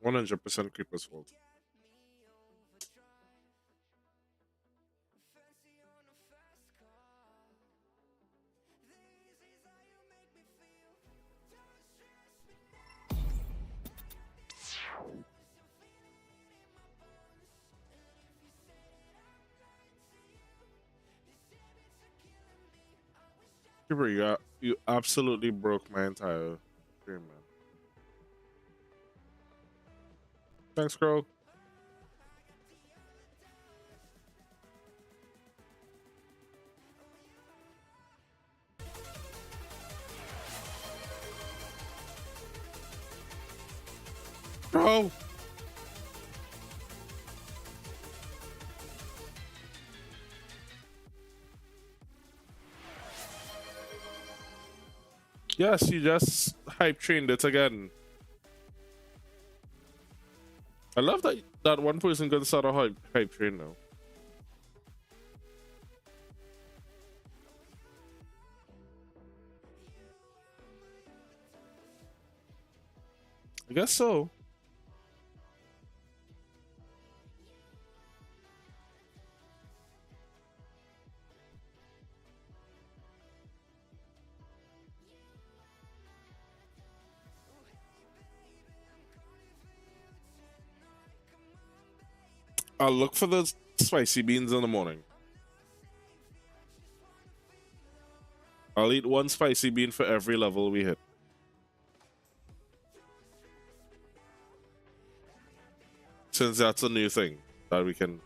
100% Creeper's fault. Creeper, you absolutely broke my entire stream, man. Thanks, Crow. Bro! Yes, you just hype trained it again. I love that one person can start a hype train now. I guess so. I'll look for the spicy beans in the morning. I'll eat one spicy bean for every level we hit. Since that's a new thing that we can.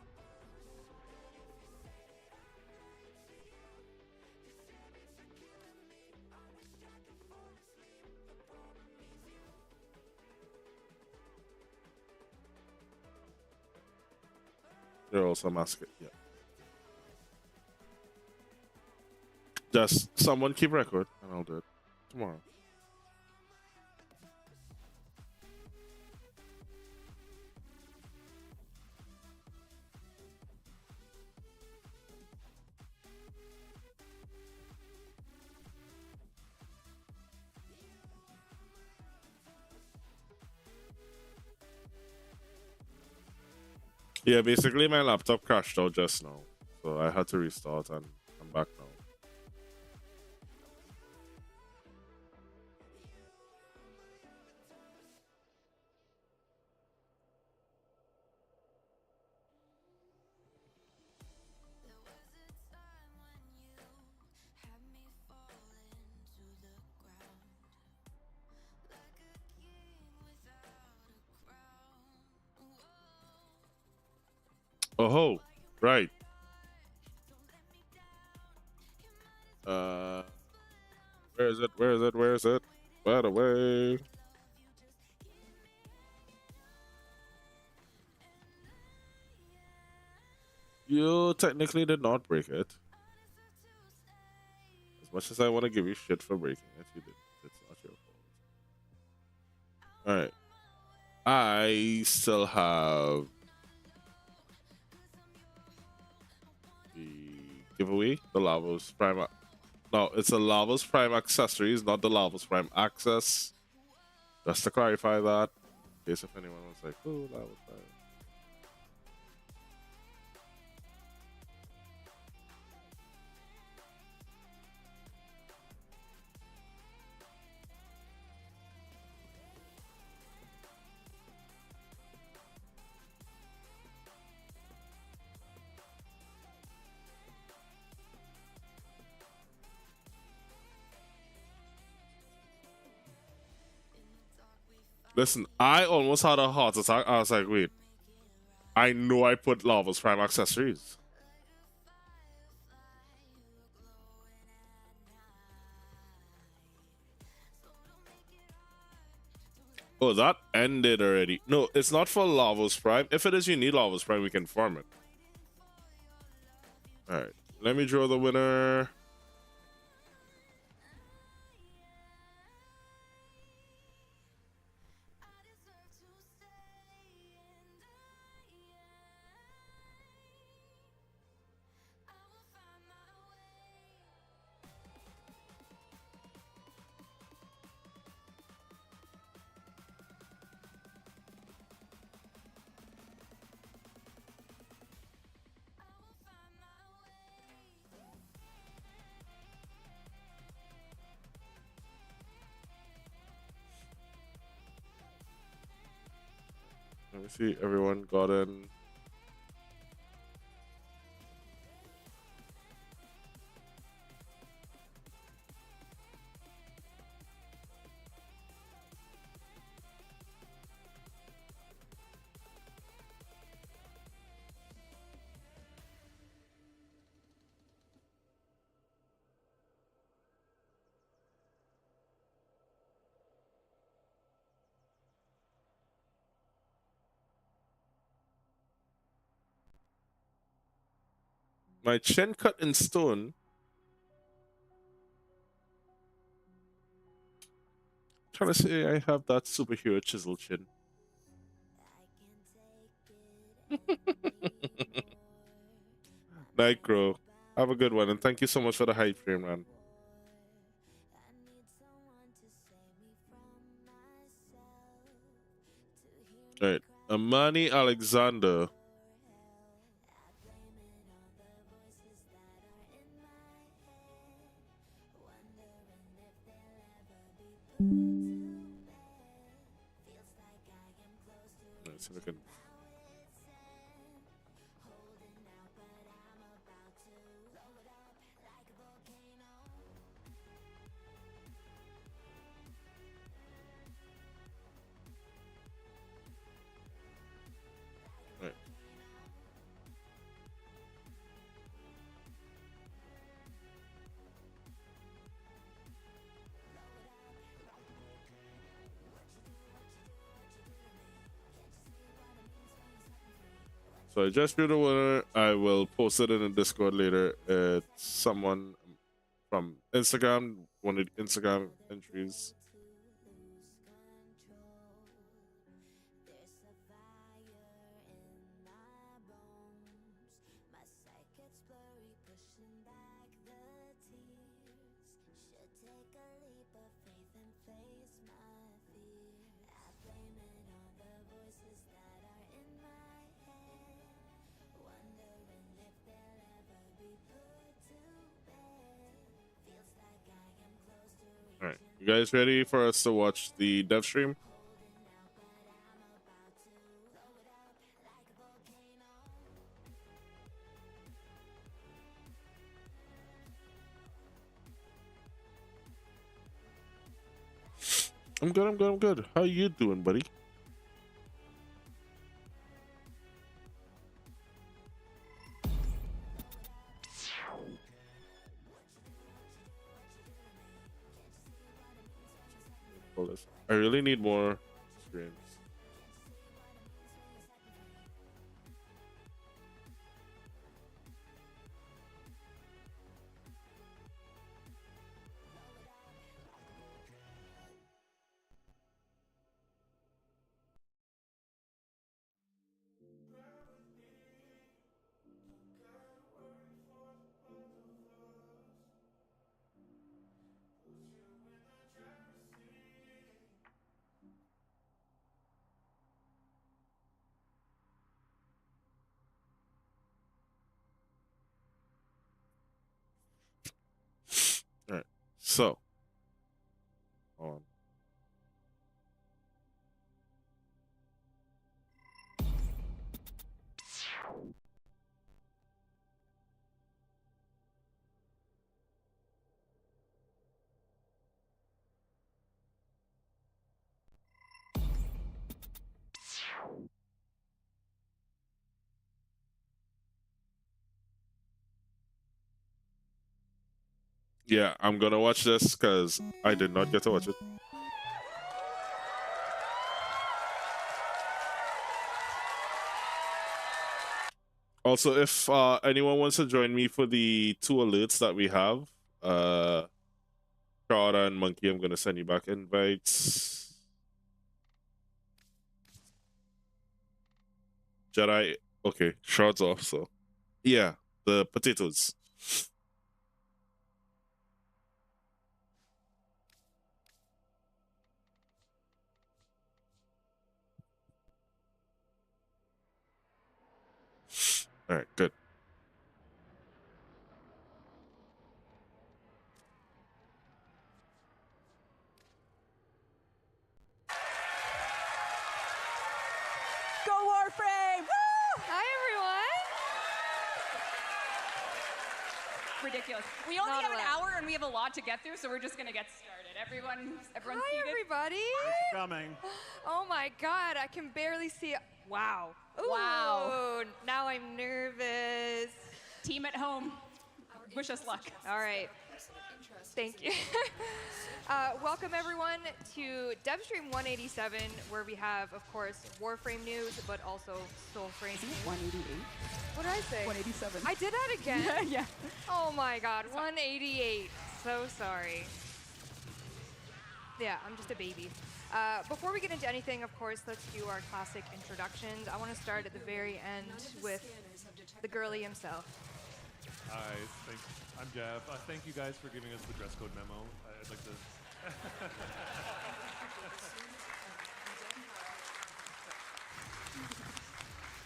They're also mascot, yeah. Just someone keep record and I'll do it tomorrow. Yeah, basically my laptop crashed out just now. So I had to restart and I'm back now. Oh ho, right. Where is it? Where is it? Where is it? By the way. You technically did not break it. As much as I want to give you shit for breaking it, you did. It's not your fault. Alright. I still have the giveaway, the Lavos Prime. No, it's the Lavos Prime accessories, not the Lavos Prime access. Just to clarify that, in case if anyone was like, oh, Lavos Prime. Listen, I almost had a heart attack. I was like, wait, I know I put Lavos Prime accessories. Oh, that ended already. No, it's not for Lavos Prime. If it is you need Lavos Prime, we can farm it. Alright, let me draw the winner. me see. Everyone got in. My chin cut in stone. Trying to say I have that superhero chisel chin. Nightcrow, have a good one, and thank you so much for the hype frame, man. All right, Amani Alexander. Let's see if I can. All right. So I just drew the winner. I will post it in the Discord later. It's someone from Instagram, one of the Instagram entries. All right, you guys ready for us to watch the dev stream? I'm good. I'm good. I'm good. How you doing, buddy? I really need more screens. All right, so hold on. Yeah, I'm gonna watch this because I did not get to watch it. Also, if anyone wants to join me for the two alerts that we have, Chara and Monkey, I'm gonna send you back invites. Jedi, okay, shards off. So, yeah, the potatoes. All right, good. Go ridiculous. We only Not have an allowed. hour and we have a lot to get through, so we're just gonna get started. Everyone's Hi, seated. everybody. Coming. Oh my God, I can barely see. Wow. Ooh, Wow. Now I'm nervous. Team at home, wish us luck. All right. Thank you. Welcome everyone to Devstream 187, where we have, of course, Warframe news, but also Soulframe news. 188? What did I say? 187. I did that again. Yeah. Oh my God, 188. So sorry. Yeah, I'm just a baby. Before we get into anything, of course, let's do our classic introductions. I want to start at the very end with the girly himself. Hi, I'm Jeff. Thank you guys for giving us the dress code memo. I'd like to.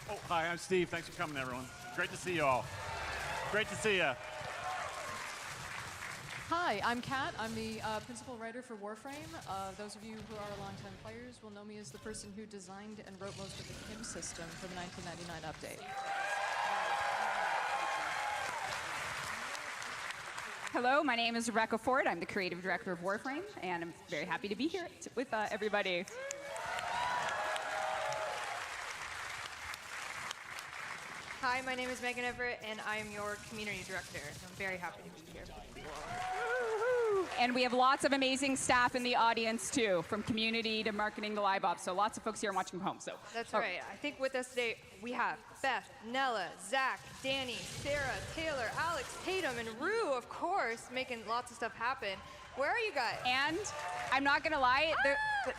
Oh, hi, I'm Steve. Thanks for coming, everyone. Great to see you all. Great to see you. Hi, I'm Kat. I'm the principal writer for Warframe. Those of you who are longtime players will know me as the person who designed and wrote most of the KIM system for the 1999 update. Hello, my name is Rebecca Ford. I'm the creative director of Warframe, and I'm very happy to be here with everybody. Hi, my name is Megan Everett, and I am your community director. I'm very happy to be here. And we have lots of amazing staff in the audience too, from community to marketing to live ops. So lots of folks here watching from home. So That's right. I think with us today we have Beth, Nella, Zach, Danny, Sarah, Taylor, Alex, Tatum, and Rue, of course, making lots of stuff happen. Where are you guys? And I'm not gonna lie,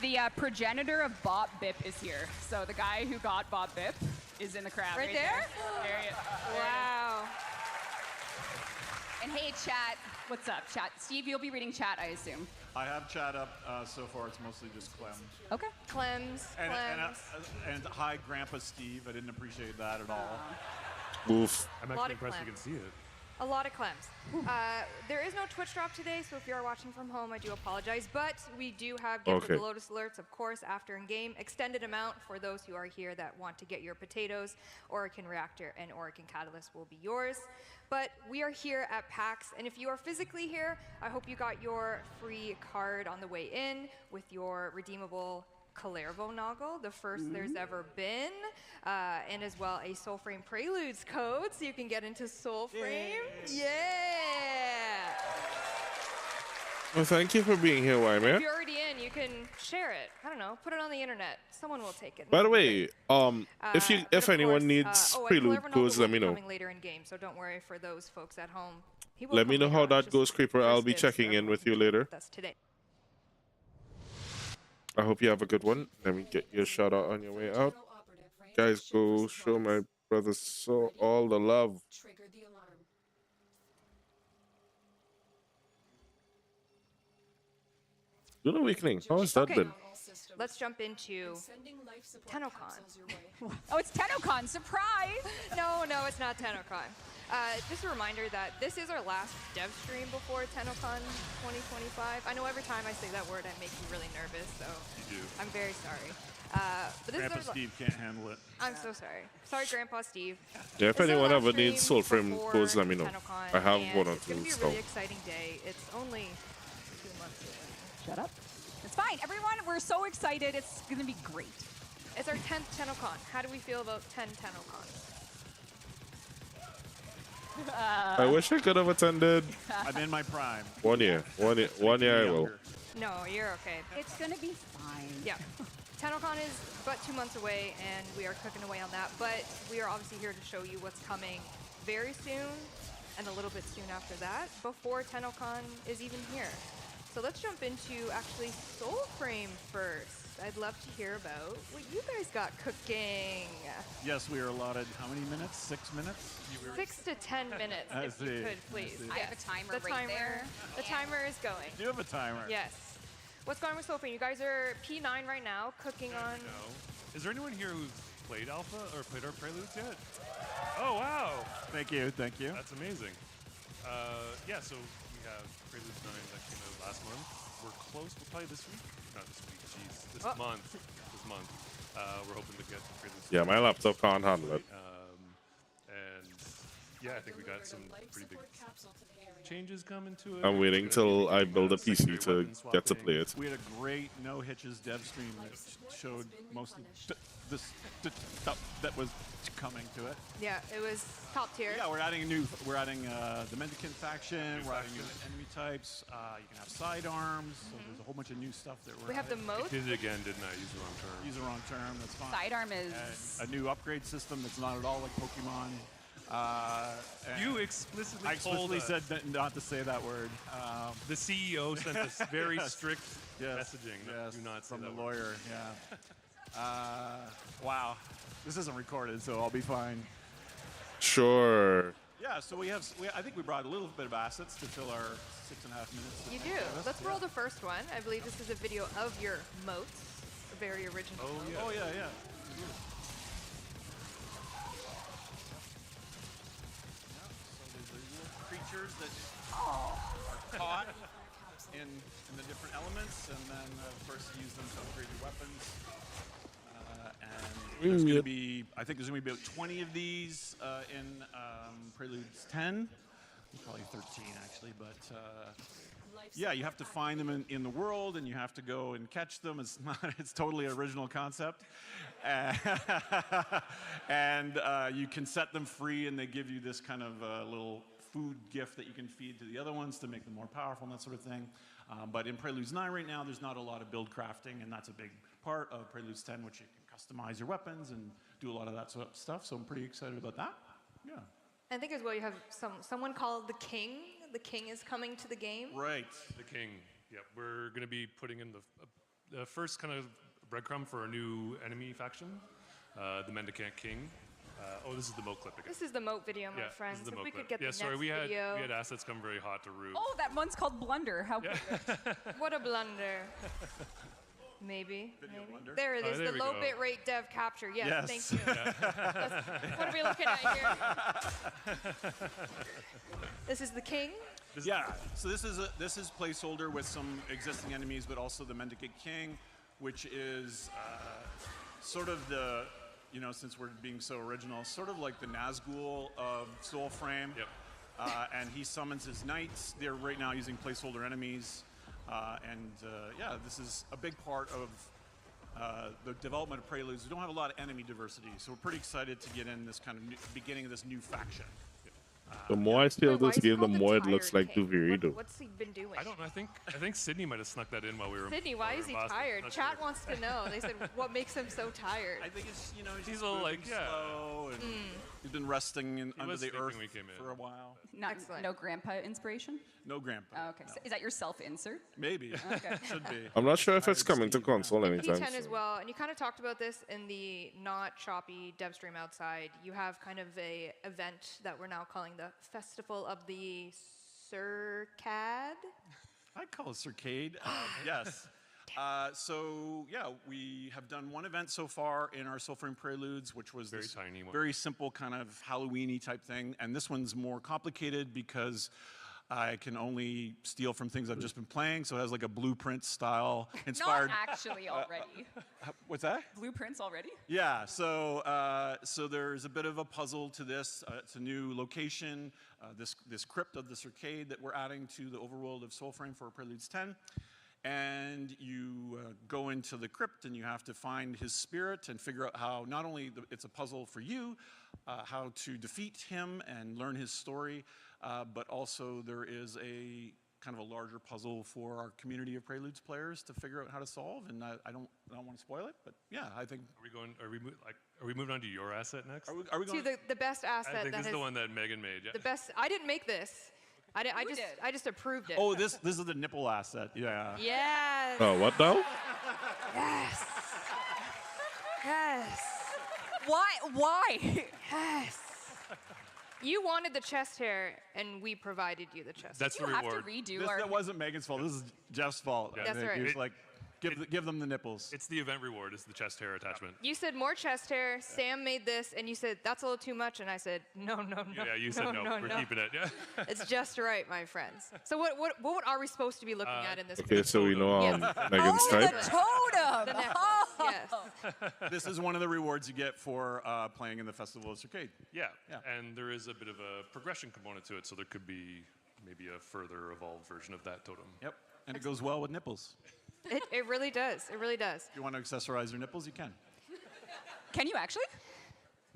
the progenitor of Bob Bip is here. So the guy who got Bob Bip is in the crowd. Right there? There he is. Wow. And hey, chat, what's up, chat? Steve, you'll be reading chat, I assume. I have chat up so far. It's mostly just Clem. Okay. Clems. And hi, Grandpa Steve. I didn't appreciate that at all. Oof. I'm Lot actually of impressed you clams. can see it. A lot of Clems. There is no Twitch drop today, so if you are watching from home, I do apologize. But we do have Gift of Okay. the Lotus alerts, of course, after in-game. Extended amount for those who are here that want to get your potatoes. Orokin Reactor and Orokin Catalyst will be yours. But we are here at PAX, and if you are physically here, I hope you got your free card on the way in with your redeemable Kalervo Noggle, the first there's ever been, and as well a Soulframe Preludes code, so you can get into Soulframe. Yeah! Well, thank you for being here, If Wyman. you're already in, you can share it. I don't know, put it on the internet. Someone will take it. By the way, But if of anyone course, needs and prelude Kalervo Noggle codes, will let me be know. coming later in game, so don't worry for those folks at home. He will Let me come know later how on, that just goes, Creeper. I'll first be dibs checking for in everyone with who you can be later. with us today. I hope you have a good one. Let me get your shout out on your way out. Guys, go show my brother so all the love. Dune Awakening, how has that Okay. been? Let's jump into TennoCon. Oh, it's TennoCon, surprise! No, it's not TennoCon. Just a reminder that this is our last dev stream before TennoCon 2025. I know every time I say that word, I make you really nervous, so You do. I'm very sorry. But this Grandpa is our, Steve can't handle it. I'm so sorry. Sorry, Grandpa Steve. Yeah, if This is our anyone last ever needs stream Soulframe before codes, let me know. TennoCon, I have and one or it's going two, to be a so. really exciting day. It's only 2 months away. Shut up. It's fine, everyone, we're so excited. It's gonna be great. It's our 10th TennoCon. How do we feel about 10 TennoCons? I wish I could have attended I'm in my prime. 1 year. One year I will. Younger. No, you're okay. It's gonna be fine. Yeah. TennoCon is but 2 months away, and we are cooking away on that. But we are obviously here to show you what's coming very soon, and a little bit soon after that, before TennoCon is even here. So let's jump into actually Soulframe first. I'd love to hear about what you guys got cooking. Yes, we are allotted how many minutes? 6 minutes? 6 to 10 minutes, I if you see, could, I please. see. I have a Yes. timer The right there. The timer is going. Do you have a timer? Yes. What's going on with Soulframe? You guys are P9 right now, cooking on. No. Is there anyone here who's played Alpha or played our Preludes yet? Oh, wow. Thank you, thank you. That's amazing. Yeah, so we have Preludes 9 that came out last month. We're close, well, probably this week. Not this week, jeez. This Oh. month. This month. We're hoping to get Preludes. Yeah, my laptop can't handle it. And yeah, I think we got some pretty big changes coming to it. I'm waiting till I build a PC to get to play it. We had a great no hitches dev stream that showed most of the stuff that was coming to it. Yeah, it was top tier. Yeah, we're adding the Mendicant faction. We're adding new enemy types. You can have sidearms. So there's a whole bunch of new stuff that we're. We have the adding. moat. Did it again, didn't I? Use the wrong term. Use the wrong term. That's fine. Sidearm is. And a new upgrade system that's not at all like Pokemon. You explicitly I told explicitly us. said that not to say that word. The CEO sent us very strict Yes, messaging. yes, Do not say from that the word. lawyer. Yeah. Wow. This isn't recorded, so I'll be fine. Sure. Yeah. So I think we brought a little bit of assets to fill our 6.5 minutes. You do. Let's roll the first one. I believe this is a video of your moats. A very original. Oh, moat. yeah. Oh yeah, yeah. So these are little creatures that are caught in the different elements, and then of course you use them to upgrade your weapons. And there's going to be, I think there's going to be about 20 of these in Preludes 10. Probably 13 actually, but yeah, you have to find them in the world, and you have to go and catch them. It's not, it's totally original concept. And you can set them free, and they give you this kind of little food gift that you can feed to the other ones to make them more powerful and that sort of thing. But in Preludes 9 right now, there's not a lot of build crafting, and that's a big part of Preludes 10, which you can customize your weapons and do a lot of that sort of stuff. So I'm pretty excited about that. Yeah. I think as well you have someone called the King. The King is coming to the game. Right. The King. Yep, we're going to be putting in the first kind of breadcrumb for a new enemy faction, the Mendicant King. Oh, this is the moat clip again. This is the moat video, my Yeah, friends. this is the If moat we clip. could get Yeah, the sorry, next we had video. assets come very hot to roof. Oh, that one's called Blunder. How What a blunder. Maybe. blunder. There it is, there the we low go. bit rate dev capture. Yes, Yes. thank you. What are we looking at here? This is the King. Yeah. So this is placeholder with some existing enemies, but also the Mendicant King, which is sort of the, since we're being so original, sort of like the Nazgul of Soulframe. Yep. And he summons his knights. They're right now using placeholder enemies. Yeah, this is a big part of the development of Preludes. We don't have a lot of enemy diversity, so we're pretty excited to get in this kind of beginning of this new faction. The more I steal Wait, why this is he game, the called more it looks Tired like King? Duviri do. What's he been doing? I don't know. I think Sydney might have snuck that in while we were. Sydney, why while we is were he in Boston. tired? Not Chat sure. wants to know. They said, what makes him so tired? I think it's, he's He's just all moving like, yeah. slow, and he's been resting under was the sleeping earth when we came in. for a while. Not, Excellent. no grandpa inspiration? No grandpa. Oh, okay. no. So is that your self-insert? Maybe. Okay. Should be. I'm not sure if it's Tired coming to Steve, console anytime P10 as soon. well, and you kind of talked about this in the not choppy Devstream outside. You have kind of a event that we're now calling the Festival of the Circad. I call it Circade. Yes. So yeah, we have done one event so far in our Soulframe Preludes, which was Very this tiny one. very simple kind of Halloween-y type thing, and this one's more complicated because I can only steal from things I've just been playing, so it has like a blueprint style inspired. Not actually already. What's that? Blueprints already? Yeah, so so there's a bit of a puzzle to this. It's a new location, this crypt of the Circade that we're adding to the overworld of Soulframe for Preludes 10. And you go into the crypt, and you have to find his spirit and figure out how, not only it's a puzzle for you, how to defeat him and learn his story, but also there is a kind of a larger puzzle for our community of Preludes players to figure out how to solve. And I don't want to spoil it, but yeah, I think. Are we moving on to your asset next? Are we going? To the best asset I think that this has is the one that Megan made. Yeah. the best. I didn't make this. did? I just approved it. Oh, this is the nipple asset. Yeah. Yes. Oh, what now? Yes. Yes. Why? Yes. You wanted the chest hair, and we provided you the chest. That's the You have to reward. redo This, our. that wasn't Megan's fault. This is Jeff's fault. Yeah. That's I think right. He was like, Give them the nipples. It's the event reward. It's the chest hair attachment. You said more chest hair. Sam made this, and you said that's a little too much, and I said no. Yeah, you said no. We're keeping it. Yeah. It's just right, my friends. So what are we supposed to be looking at in this? Okay, so we know Yes. Megan's The type. totem. The necklace, yes. This is one of the rewards you get for playing in the Festival of Circade. Yeah. Yeah. And there is a bit of a progression component to it, so there could be maybe a further evolved version of that totem. Yep. And it goes well with nipples. It really does. It really does. If you want to accessorize your nipples, you can. Can you actually?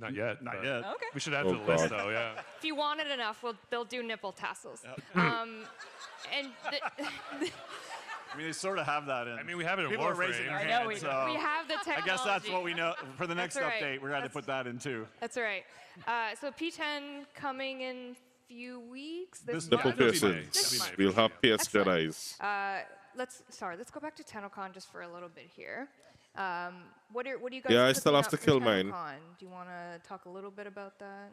Not yet. Not but yet. Okay. We should add Oh, to the list, God. though. Yeah. If you want it enough, they'll do nipple tassels. And I mean, they sort of have that in. I mean, we have it in People are raising Warframe. their I know hands, we do. so we have the technology. I guess that's what we know. For the next That's right. update, we're going to put that in too. That's right. So P10 coming in few weeks. This Nipple That'd be piercing. nice. This month. We'll have pierced Excellent. Jedi's. Let's go back to TennoCon just for a little bit here. What are you guys? Yeah, I cooking still have up to for kill mine. TennoCon? Do you want to talk a little bit about that?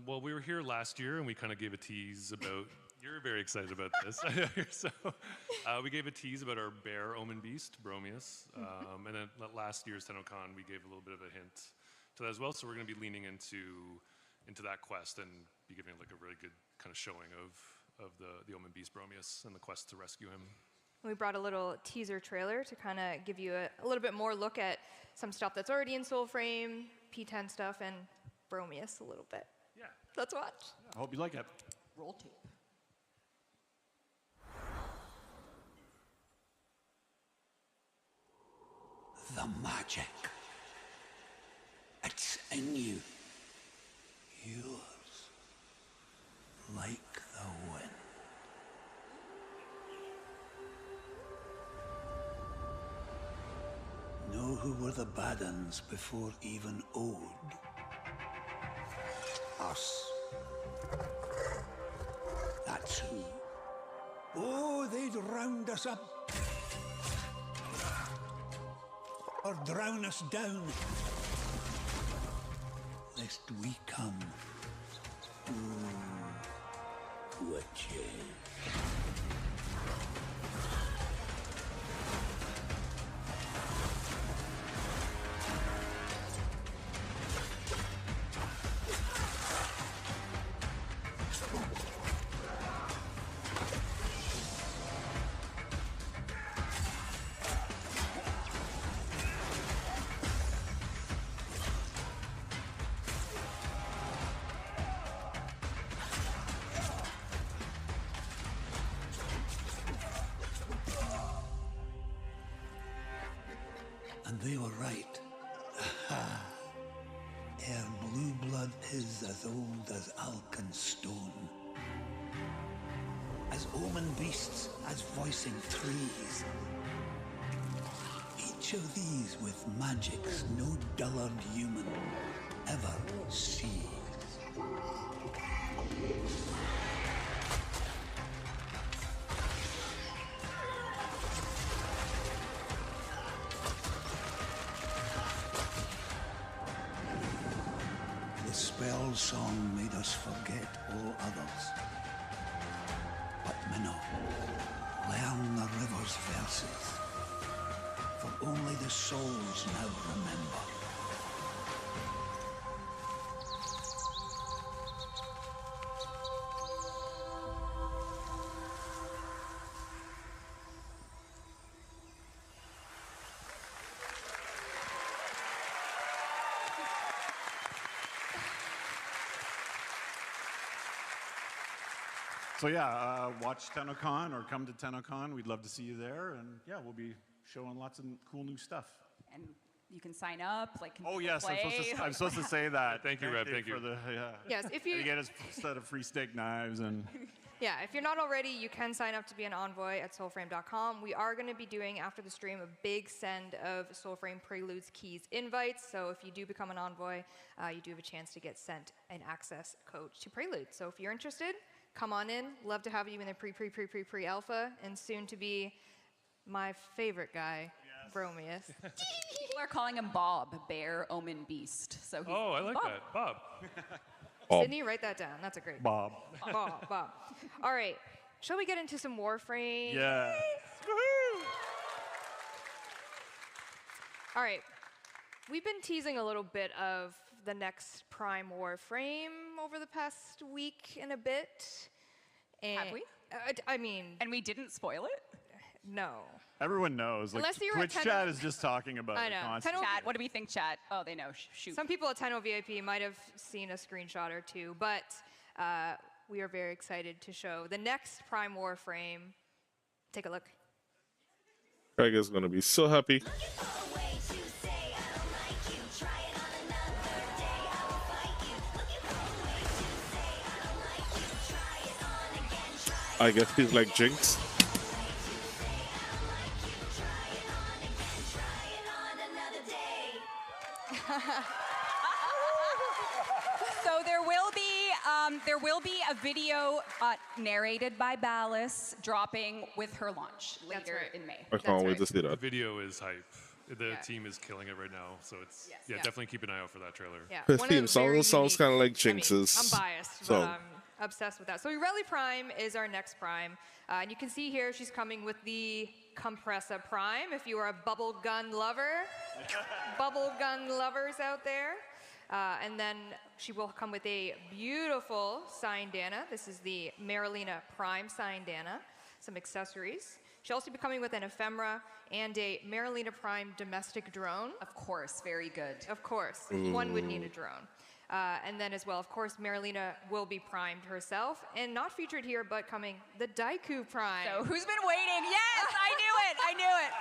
Well, we were here last year, and we kind of gave a tease about. You're very excited about this. So we gave a tease about our bear omen beast, Bromius. And then last year's TennoCon, we gave a little bit of a hint to that as well. So we're going to be leaning into that quest and be giving like a really good kind of showing of the omen beast Bromius and the quest to rescue him. We brought a little teaser trailer to kind of give you a little bit more look at some stuff that's already in Soulframe, P10 stuff, and Bromius a little bit. Yeah. Let's watch. I hope you like it. Roll tape. The magic. It's in you. Yours. Like the wind. Know who were the bad uns before even Ode? Us. That's who. Oh, they'd round us up. Or drown us down, lest we come to a change. And they were right. Aha. Ere blue blood is as old as Alkan stone. As omen beasts, as voicing trees. Each of these with magics no dullard human ever sees. The spell song made us forget all others. But Minnow, learn the river's verses, for only the souls now remember. So yeah, watch TennoCon or come to TennoCon. We'd love to see you there. And yeah, we'll be showing lots of cool new stuff. And you can sign up. Like, can Oh people yes, play? I'm supposed to say that. Thank you, Reb, thank you. For the, yeah. Yes, if And you you get a set of free steak knives and. Yeah, if you're not already, you can sign up to be an envoy at soulframe.com. We are going to be doing, after the stream, a big send of Soulframe Preludes Keys invites. So if you do become an envoy, you do have a chance to get sent an access code to Prelude. So if you're interested, come on in. Love to have you in the pre-alpha, and soon to be my favorite guy, Bromius. People are calling him Bob, Bear Omen Beast. So he's Oh, I like Bob. that. Bob. Bob. Sydney, write that down. That's a great Bob. Bob. All right. Shall we get into some Warframe? Yeah. All right. We've been teasing a little bit of the next Prime Warframe over the past week and a bit. And Have we? I mean, And we didn't spoil it? no. Everyone knows. Like, Unless you're Twitch at 10 chat is just talking about I it know. constantly. Chat, what do we think, chat? Oh, they know. Shoot. Some people at 10 VIP might have seen a screenshot or two, but we are very excited to show the next Prime Warframe. Take a look. Craig is gonna be so happy. I guess he's like Jinx. So there will be a video narrated by Ballas dropping with her launch later right. in May. I can't wait right. to see The that. video is hype. The Yeah. team is killing it right now, so it's Yes. yeah, Yeah. definitely keep an eye out for that trailer. Yeah. Her one theme of song very sounds unique- kind of like I mean, Jinx's. I'm biased, So- but I'm obsessed with that. So Rally Prime is our next Prime. And you can see here she's coming with the Compressor Prime if you are a bubble gun lover. Bubble gun lovers out there. And then she will come with a beautiful Syndana. This is the Marilena Prime Syndana. Some accessories. She'll also be coming with an ephemera and a Marilena Prime domestic drone. Of course, very good. Of course, one would need a drone. And then as well, of course, Marilena will be primed herself. And not featured here, but coming, the Daiku Prime. So who's been waiting? Yes, I knew it. I knew it.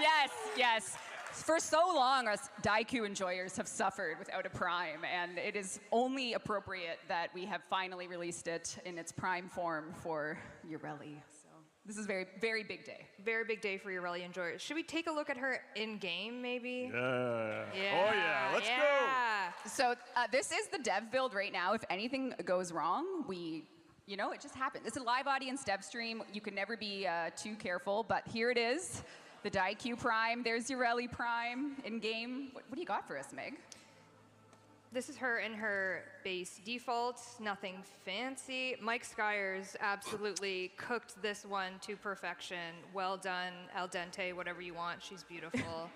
Yes, yes. For so long, us Daiku enjoyers have suffered without a Prime, and it is only appropriate that we have finally released it in its Prime form for Ureli. So this is a very, very big day. Very big day for Ureli enjoyers. Should we take a look at her in-game, maybe? Yeah. Yeah. Oh, yeah. Let's go. So this is the dev build right now. If anything goes wrong, you know, it just happens. It's a live audience dev stream. You can never be too careful, but here it is. The Daiku Prime, there's Ureli Prime in-game. What do you got for us, Meg? This is her in her base default, nothing fancy. Mike Skyers absolutely cooked this one to perfection. Well done, al dente, whatever you want. She's beautiful.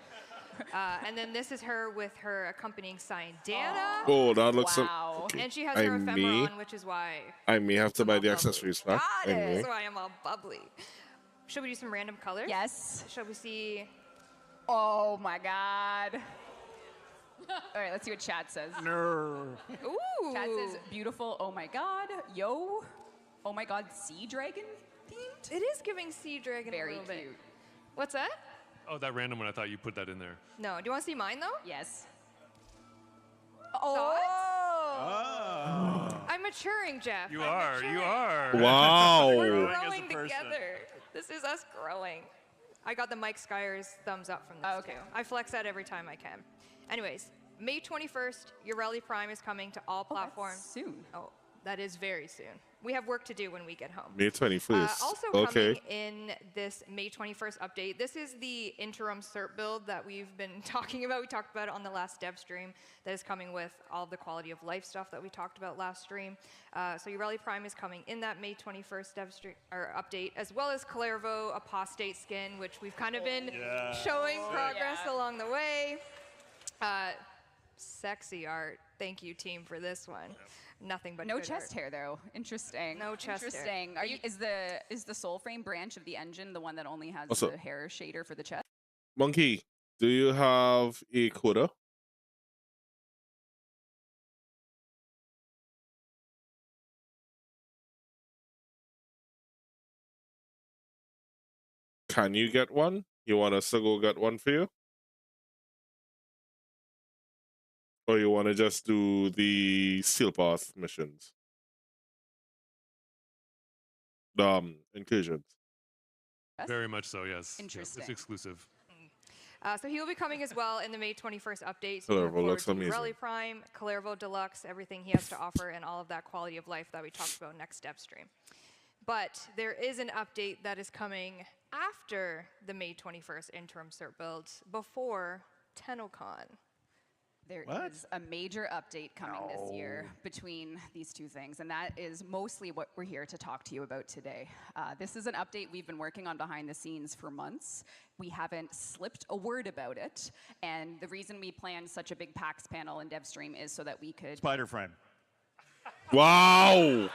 And then this is her with her accompanying Syndana. Oh, that looks Wow. And she has her I ephemera may- on, which is why I may have to I'm buy all the bubbly. accessories back. Got I it. may. That's why I'm all bubbly. Should we do some random colors? Yes. Shall we see? Oh my God. All right, let's see what chat says. No. Ooh. Chat says beautiful. Oh my God. Yo. Oh my God. Sea dragon themed. It is giving Sea Dragon Very a little bit. cute. What's that? Oh, that random one. I thought you put that in there. No. Do you want to see mine though? Yes. Thoughts? Oh. I'm maturing, Jeff. You I'm are. You maturing. are. Wow. We're Growing as a growing person. together. This is us growing. I got the Mike Skyers thumbs up from this Okay. too. I flex that every time I can. Anyways, May 21st, Ureli Prime is coming to all platforms. Soon. Oh, that is very soon. We have work to do when we get home. May 21st. Also Okay. coming in this May 21st update, this is the interim cert build that we've been talking about. We talked about it on the last dev stream. That is coming with all of the quality of life stuff that we talked about last stream. So Ureli Prime is coming in that May 21st dev stream or update, as well as Clairvaux Apostate skin, which we've kind of been showing progress Yeah. along the way. Sexy art. Thank you, team, for this one. Nothing but No good chest art. hair though. Interesting. No chest hair. Interesting. Is the soul frame branch of the engine the one that only has Also- the hair shader for the chest? Monkey, do you have a quota? Can you get one? You want us to go get one for you? Or you want to just do the Steel Path missions? Incursions. Yes? Very much so. Yes. Yep, Interesting. It's exclusive. So he will be coming as well in the May 21st update. So Clairvaux we look forward looks to amazing. Ureli Prime, Clairvaux Deluxe, everything he has to offer, and all of that quality of life that we talked about next step stream. But there is an update that is coming after the May 21st interim cert builds, before TennoCon. There What? is a major update coming this year between these two things, and that is mostly what we're here to talk to you about today. This is an update we've been working on behind the scenes for months. We haven't slipped a word about it, and the reason we planned such a big PAX panel in Devstream is so that we could... Spider frame. Wow.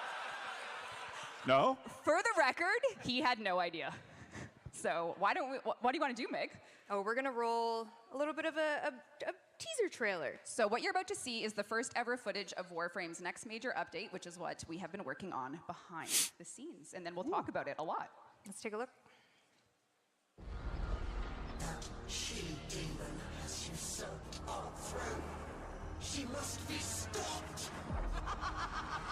No? For the record, he had no idea. So what do you want to do, Meg? Oh, we're gonna roll a little bit of a teaser trailer. So what you're about to see is the first ever footage of Warframe's next major update, which is what we have been working on behind the scenes. And then we'll talk about it a lot. Let's take a look. She demon has usurped our throne. She must be stopped.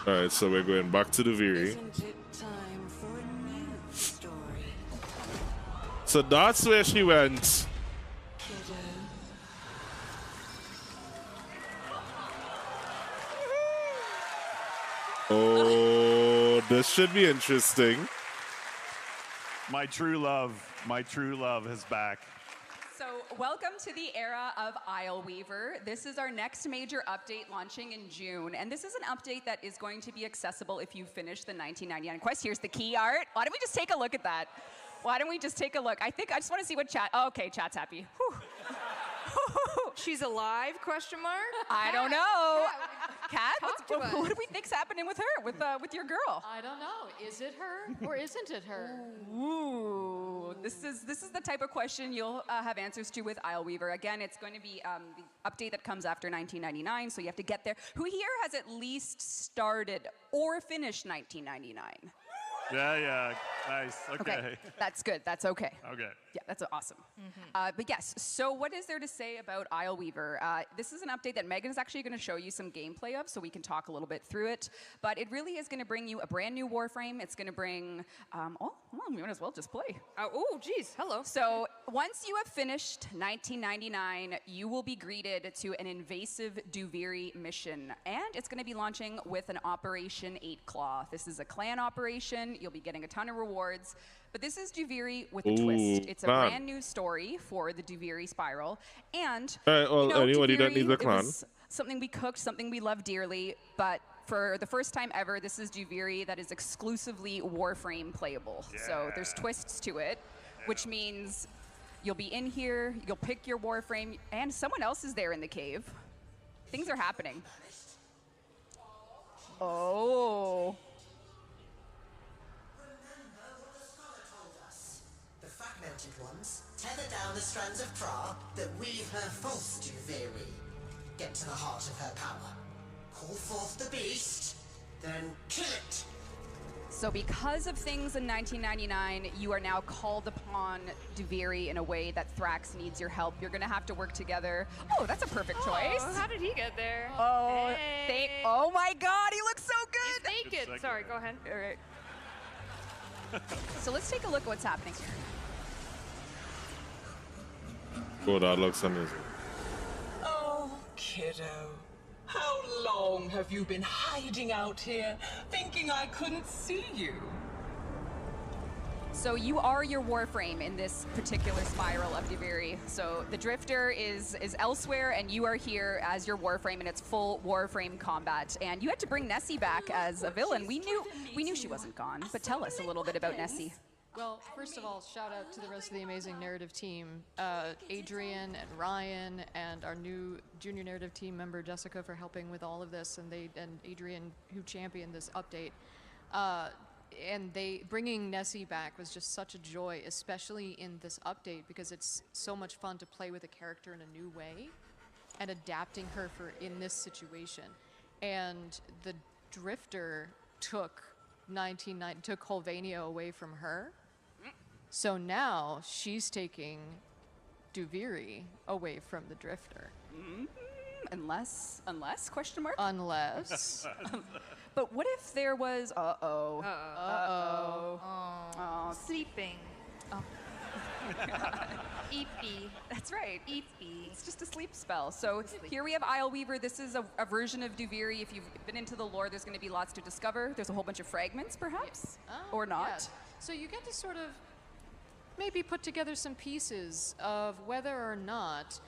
All right, so we're going back to the Viri. Isn't it time for a new story? So that's where she went. Kiddo. Oh, this should be interesting. My true love is back. So welcome to the era of Isleweaver. This is our next major update launching in June. And this is an update that is going to be accessible if you finish the 1999 quest. Here's the key art. Why don't we just take a look at that? Why don't we just take a look? I just want to see what chat... Oh, okay, chat's happy. Whew. She's alive, question mark? I don't know. Kat, Talk to us. what do we think's happening with her, with your girl? I don't know. Is it her or isn't it her? Ooh, this is the type of question you'll have answers to with Isleweaver. Again, it's going to be the update that comes after 1999, so you have to get there. Who here has at least started or finished 1999? Yeah, nice. Okay. That's good. That's okay. Okay. Yeah, that's awesome. But yes, so what is there to say about Isleweaver? This is an update that Megan is actually going to show you some gameplay of, so we can talk a little bit through it. But it really is going to bring you a brand new Warframe. It's going to bring, we might as well just play. Oh, geez, hello. So once you have finished 1999, you will be greeted to an invasive Duviri mission, and it's going to be launching with an Operation 8 Claw. This is a clan operation. You'll be getting a ton of rewards. But this is Duviri with a twist. It's a brand new story for the Duviri Spiral. And, All right, well, anybody that needs a it clan. was something we cooked, something we love dearly, but for the first time ever, this is Duviri that is exclusively Warframe playable. So there's twists to it, which means you'll be in here, you'll pick your Warframe, and someone else is there in the cave. Things are happening. Oh. The fragmented ones tether down the strands of Tra that weave her false Duviri. Get to the heart of her power. Call forth the beast, then kill it. So because of things in 1999, you are now called upon Duviri in a way that Thrax needs your help. You're going to have to work together. Oh, that's a perfect choice. How did he get there? Oh, Hey. oh my God, he looks so good. He's naked. Sorry, go ahead. All right. So let's take a look at what's happening here. Oh, that looks amazing. Oh, kiddo. How long have you been hiding out here, thinking I couldn't see you? So you are your Warframe in this particular spiral of Duviri. So the Drifter is elsewhere, and you are here as your Warframe, and it's full Warframe combat. And you had to bring Nessie back as a villain. We knew she wasn't gone, but tell us a little bit about Nessie. Well, first of all, shout out to the rest of the amazing narrative team, Adrian and Ryan, and our new junior narrative team member Jessica for helping with all of this, and Adrian who championed this update. And bringing Nessie back was just such a joy, especially in this update, because it's so much fun to play with a character in a new way and adapting her in this situation. And the Drifter took Holvania away from her. So now she's taking Duviri away from the Drifter. Unless, question mark? Unless. But what if there was, Oh. Oh. Sleeping. Oh. Eepy. That's right. Eepy. It's just a sleep spell. So here we have Isleweaver. This is a version of Duviri. If you've been into the lore, there's going to be lots to discover. There's a whole bunch of fragments, perhaps, or not. Yeah. So you get to sort of maybe put together some pieces of whether or not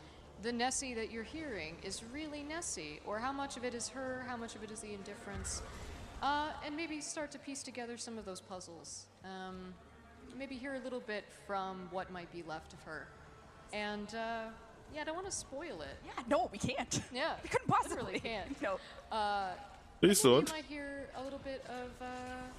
the Nessie that you're hearing is really Nessie, or how much of it is her, how much of it is the indifference, and maybe start to piece together some of those puzzles. Maybe hear a little bit from what might be left of her. And yeah, I don't want to spoil it. Yeah, no, we can't. Yeah, We couldn't possibly. literally can't. No. Please You don't. might hear a little bit of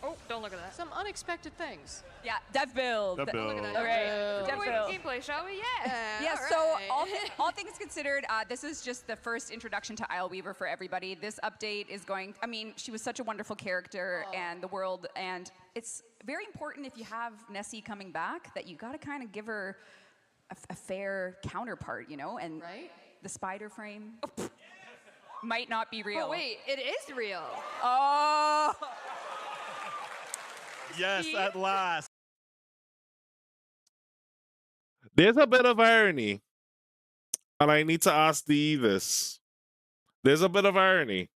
Oh, don't look at that. some unexpected things. Yeah, dev build. The build. Look at that. All right. Get Dev away build. from gameplay, shall we? Yeah. Yeah, all so right. all things considered, this is just the first introduction to Isle Weaver for everybody. This update is going, I mean, she was such a wonderful character and the world, and it's very important if you have Nessie coming back that you got to kind of give her a fair counterpart, you know? And Right? the spider frame might not be real. Oh, wait, it is real. Oh! Yes, at last. There's a bit of irony, and I need to ask Dee this. There's a bit of irony.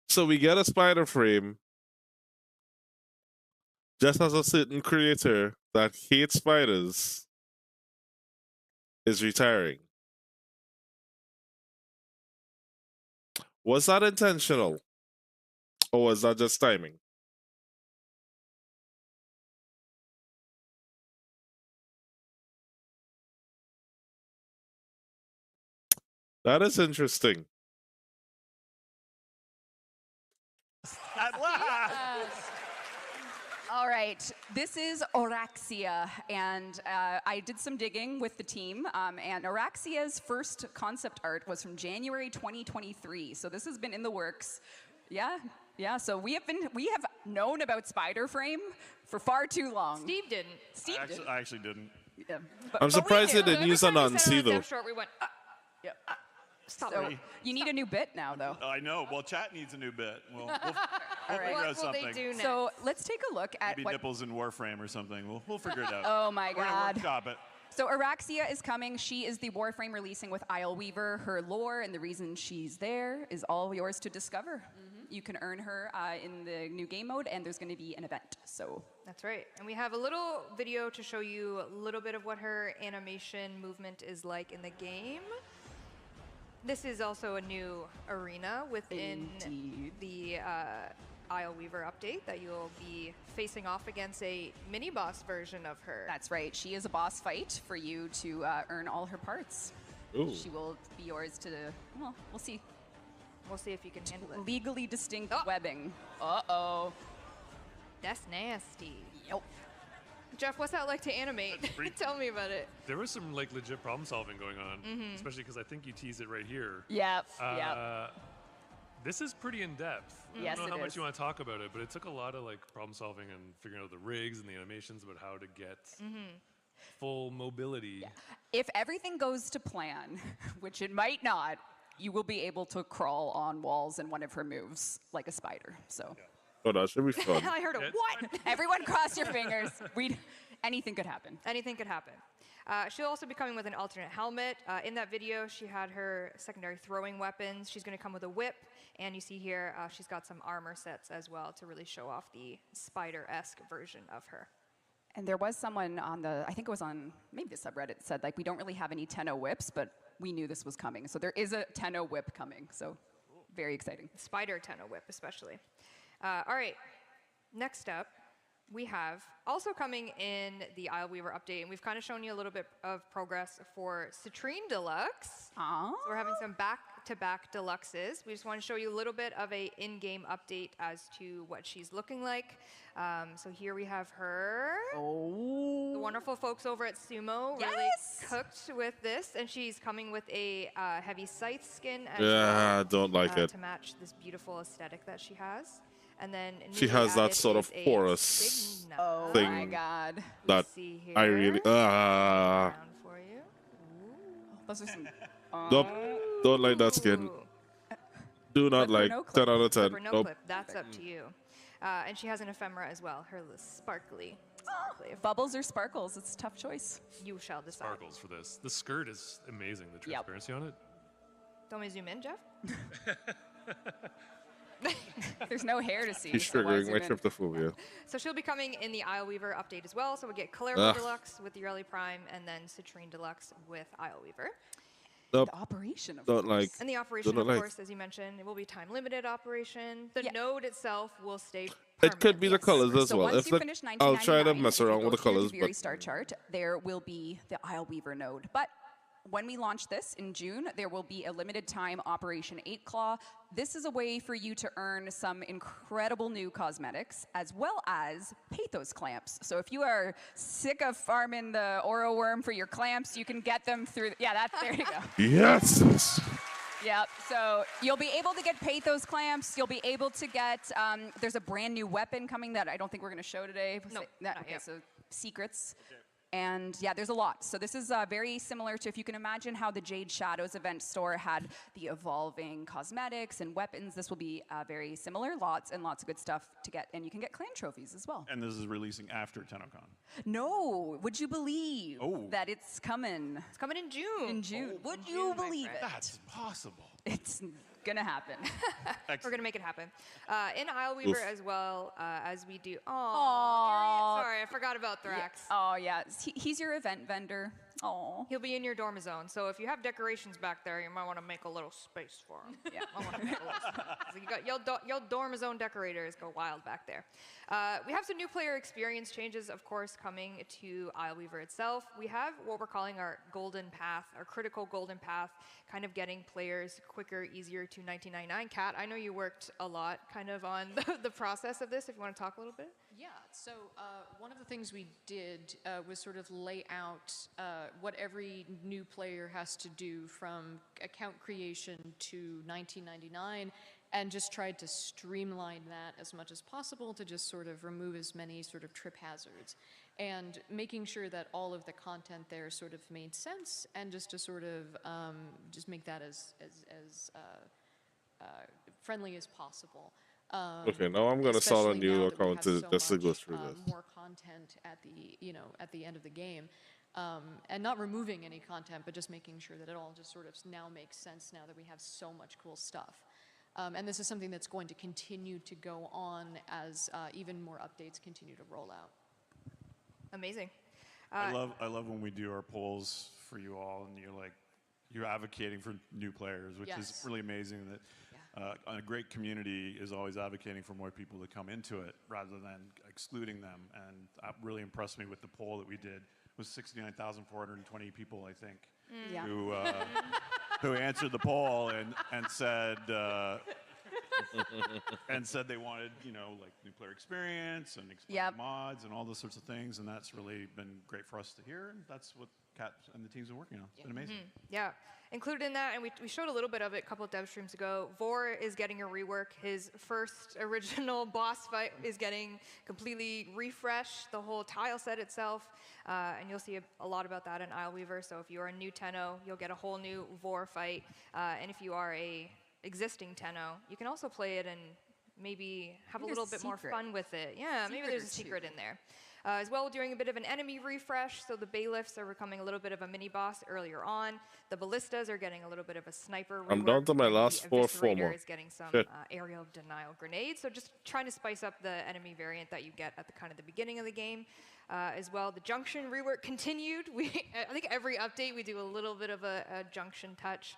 So we get a spider frame just as a certain creator that hates spiders is retiring. Was that intentional? Or was that just timing? That is interesting. At last. All right, this is Oraxia, and I did some digging with the team, and Oraxia's first concept art was from January 2023, so this has been in the works. Yeah, so we have known about Spider Frame for far too long. Steve didn't. Steve did. I actually didn't. Yeah. I'm surprised they did. didn't use an Every time we said unsee on the though. dev short, we went, Yeah. stop So it. you need a new bit now, though. I know. Well, chat needs a new bit. We'll right. figure out What will something. they do next? So let's take a look at Maybe what. nipples in Warframe or something. We'll figure it out. Oh my We're gonna God. workshop it. So Araxia is coming. She is the Warframe releasing with Isle Weaver. Her lore and the reason she's there is all yours to discover. You can earn her in the new game mode, and there's going to be an event. So That's right. And we have a little video to show you a little bit of what her animation movement is like in the game. This is also a new arena within Indeed. the Isle Weaver update that you'll be facing off against a mini-boss version of her. that's right. She is a boss fight for you to earn all her parts. Ooh. She will be yours to, well, we'll see. We'll see if you can handle it. Legally distinct Oh. webbing. Uh-oh. That's nasty. Yep. Jeff, what's that like to animate? freaky. Tell me about it. There was some like legit problem solving going on, especially because I think you teased it right here. Yep. Yep. This is pretty in depth. Yes, I don't know it how much is. you want to talk about it, but it took a lot of like problem solving and figuring out the rigs and the animations about how to get full mobility. If everything goes to plan, which it might not, you will be able to crawl on walls in one of her moves like a spider. So Oh, that should be fun. I heard a Yeah, it's what? everyone cross your fingers. Anything could happen. Anything could happen. She'll also be coming with an alternate helmet. In that video, she had her secondary throwing weapons. She's going to come with a whip. And you see here, she's got some armor sets as well to really show off the spider-esque version of her. And there was someone on the, I think it was on maybe the subreddit, said like, we don't really have any Tenno whips, but we knew this was coming. So there is a Tenno whip coming. So very exciting. Spider Tenno whip, especially. All right, next up, we have also coming in the Isle Weaver update, and we've kind of shown you a little bit of progress for Citrine Deluxe. Aww. So we're having some back-to-back deluxes. We just want to show you a little bit of a in-game update as to what she's looking like. So here we have her. Oh. The wonderful folks over at Sumo really Yes! cooked with this, and she's coming with a heavy scythe skin as Yeah, well, don't like it. to match this beautiful aesthetic that she has. And then She newly has that added sort of is a porous signet. Oh thing my God. that See I here. really Around for you. Those are some. nope, don't like that skin. Ooh. Do not Clip or like no 10 clip? out of 10. Clip or no Nope. clip, that's up to you. And she has an ephemera as well, her sparkly. Bubbles or sparkles? It's a tough choice. You shall decide. Sparkles for this. The skirt is amazing. The transparency on it. Don't we zoom in, Jeff? There's no hair to see. He's so why triggering zoom my in? tryptophobia. So she'll be coming in the Isle Weaver update as well. So we'll get Kalervo Ugh. Deluxe with the early Prime, and then Citrine Deluxe with Isle Weaver. Nope. The operation, of Don't course. like. And the operation, Don't of like. course, as you mentioned, it will be time-limited operation. The Yeah. node itself will stay It could be the Yes. colors as so well. once If you the, finish I'll try to 1999, mess if you around go with the here to colors, the very but start chart, there will be the Isle Weaver node. But when we launch this in June, there will be a limited time Operation 8 Claw. This is a way for you to earn some incredible new cosmetics, as well as pathos clamps. So if you are sick of farming the Oro Worm for your clamps, you can get them through, there you go. yes. Yep, so you'll be able to get pathos clamps. You'll be able to get, there's a brand new weapon coming that I don't think we're going to show today. No, That, not okay, yet. so secrets. And yeah, there's a lot. So this is very similar to, if you can imagine how the Jade Shadows event store had the evolving cosmetics and weapons, this will be very similar. Lots and lots of good stuff to get. And you can get clan trophies as well. And this is releasing after TennoCon. No, would you believe that it's coming? It's coming in June. In June. Would you believe it? That's possible. It's gonna happen. We're gonna make it happen. In Isle Weaver as well, as we do. Aw. Oh, sorry, I forgot about Thrax. Oh yeah, he's your event vendor. Oh. He'll be in your dorm zone. So if you have decorations back there, you might want to make a little space for him. Yeah. So you got your dorm zone decorators go wild back there. We have some new player experience changes, of course, coming to Isle Weaver itself. We have what we're calling our golden path, our critical golden path, kind of getting players quicker, easier to 1999. Kat, I know you worked a lot kind of on the process of this, if you want to talk a little bit. Yeah, so one of the things we did was sort of lay out what every new player has to do from account creation to 1999, and just tried to streamline that as much as possible to just sort of remove as many sort of trip hazards, and making sure that all of the content there sort of made sense, and just to sort of just make that as friendly as possible. Okay, now I'm gonna start a Especially new now that we account have so just to go much, through this. more content at the end of the game, and not removing any content, but just making sure that it all just sort of now makes sense now that we have so much cool stuff. And this is something that's going to continue to go on as even more updates continue to roll out. Amazing. I love when we do our polls for you all, and you're advocating for new players, which is Yes. really amazing. That a great community is always advocating for more people to come into it rather than excluding them. And that really impressed me with the poll that we did. It was 69,420 people, I think, Yeah. who answered the poll and said they wanted, like new player experience and expanded mods and all those sorts of things, and that's really been great for us to hear, and that's what Kat and the teams are working on. It's been amazing. Yeah, included in that, and we showed a little bit of it a couple of dev streams ago, Vor is getting a rework. His first original boss fight is getting completely refreshed, the whole tile set itself, and you'll see a lot about that in Isle Weaver. So if you are a new Tenno, you'll get a whole new Vor fight, and if you are a existing Tenno, you can also play it and maybe have a little bit more fun with it. Yeah, maybe there's a secret in there. As well, we're doing a bit of an enemy refresh, so the bailiffs are becoming a little bit of a mini-boss earlier on. The ballistas are getting a little bit of a sniper rework. I'm down to my and last the four eviscerator more. is getting some Shit. aerial denial grenades, so just trying to spice up the enemy variant that you get at the kind of the beginning of the game. As well, the junction rework continued. I think every update we do a little bit of a junction touch.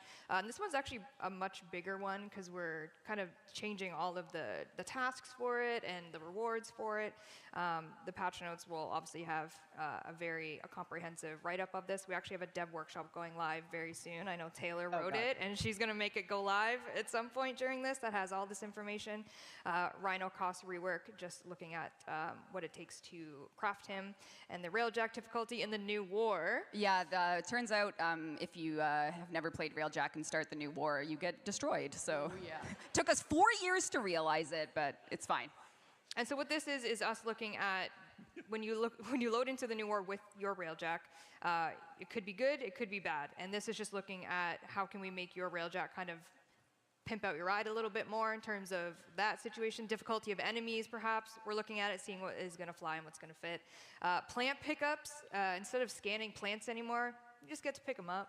This one's actually a much bigger one because we're kind of changing all of the tasks for it and the rewards for it. The patch notes will obviously have a comprehensive write-up of this. We actually have a dev workshop going live very soon. I know Taylor wrote it, and she's going to make it go live at some point during this that has all this information. Rhino cost rework, just looking at what it takes to craft him, and the railjack difficulty in the new war. Yeah, it turns out if you have never played Railjack and start the new war, you get destroyed. So took us 4 years to realize it, but it's fine. And so what this is us looking at when you load into the new war with your Railjack, it could be good, it could be bad. And this is just looking at how can we make your Railjack kind of pimp out your ride a little bit more in terms of that situation, difficulty of enemies perhaps. We're looking at it, seeing what is going to fly and what's going to fit. Plant pickups, instead of scanning plants anymore, you just get to pick them up.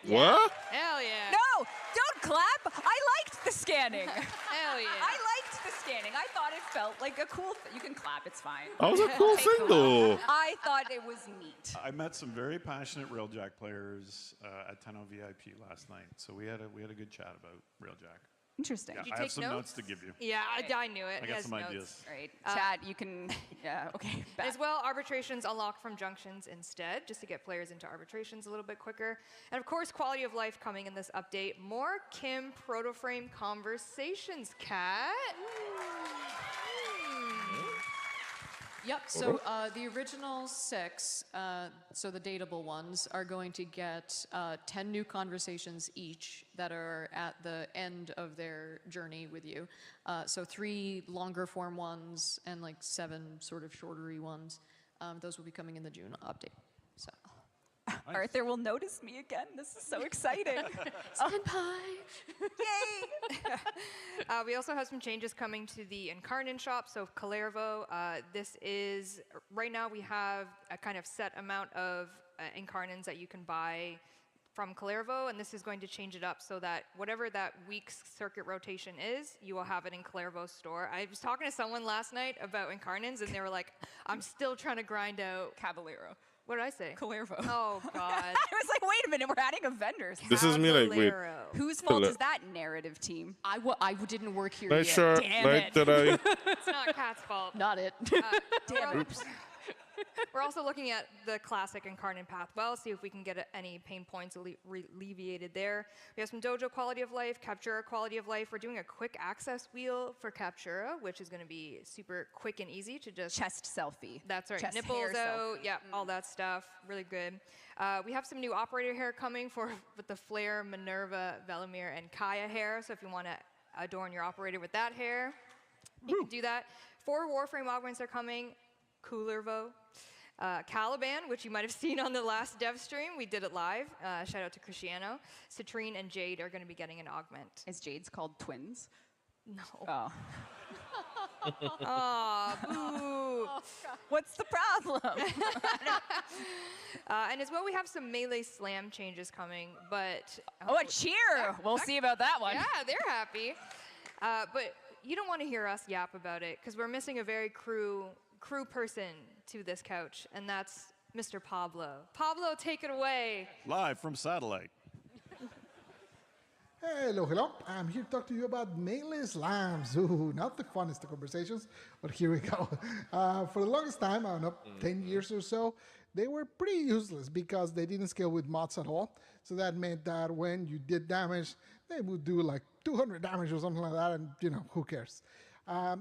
What? Hell yeah. No, don't clap. I liked the scanning. Hell yeah. I liked the scanning. I thought it felt like a cool thing. You can clap, it's fine. That was a cool thing, though. I thought it was neat. I met some very passionate Railjack players at 10 VIP last night, so we had a good chat about Railjack. Interesting. Yeah, Did you I take have some notes? notes to give you. Yeah, I knew it. I He got has some notes. ideas. Right. Chad, you can. Yeah, okay. Back. As well, arbitrations unlock from junctions instead, just to get players into arbitrations a little bit quicker. And of course, quality of life coming in this update. More Kim Protoframe conversations, Kat. Yep, so the original 6, so the dateable ones, are going to get 10 new conversations each that are at the end of their journey with you. So 3 longer form ones and like 7 sort of shortery ones. Those will be coming in the June update. So. Arthur will notice me again. This is so exciting. Senpai! Yay! We also have some changes coming to the Incarnon shop. So Kalervo, this is, right now we have a kind of set amount of Incarnons that you can buy from Kalervo, and this is going to change it up so that whatever that week's circuit rotation is, you will have it in Kalervo's store. I was talking to someone last night about Incarnons, and they were like, I'm still trying to grind out Caballero. What did I say? Calervo. Oh, God. I was like, wait a minute, we're adding a vendor. This is me like, wait. Caballero. Whose fault is that, narrative team? I didn't work here Night yet. shirt, Damn night it. that I. It's not Kat's fault. Not it. Damn it. We're also looking at the classic Incarnate path well, see if we can get any pain points alleviated there. We have some dojo quality of life, Captura quality of life. We're doing a quick access wheel for Captura, which is going to be super quick and easy to just... Chest selfie. That's right. Chest Nipples hair out, yeah, all that stuff. Really good. We have some new operator hair coming with the Flare, Minerva, Velimir, and Kaya hair. So if you want to adorn your operator with that hair, you can do that. 4 Warframe augments are coming. Coolervo. Caliban, which you might have seen on the last dev stream. We did it live. Shout out to Cristiano. Citrine and Jade are going to be getting an augment. Is Jade's called twins? No. Oh. Aw, boo. What's the problem? And as well, we have some melee slam changes coming, but... Oh, a cheer! We'll see about that one. Yeah, they're happy. But you don't want to hear us yap about it, because we're missing a very crew person to this couch, and that's Mr. Pablo. Pablo, take it away. Live from satellite. Hello, hello. I'm here to talk to you about melee slams. Ooh, not the funnest of conversations, but here we go. For the longest time, I don't know, 10 years or so, they were pretty useless because they didn't scale with mods at all. So that meant that when you did damage, they would do like 200 damage or something like that, and who cares?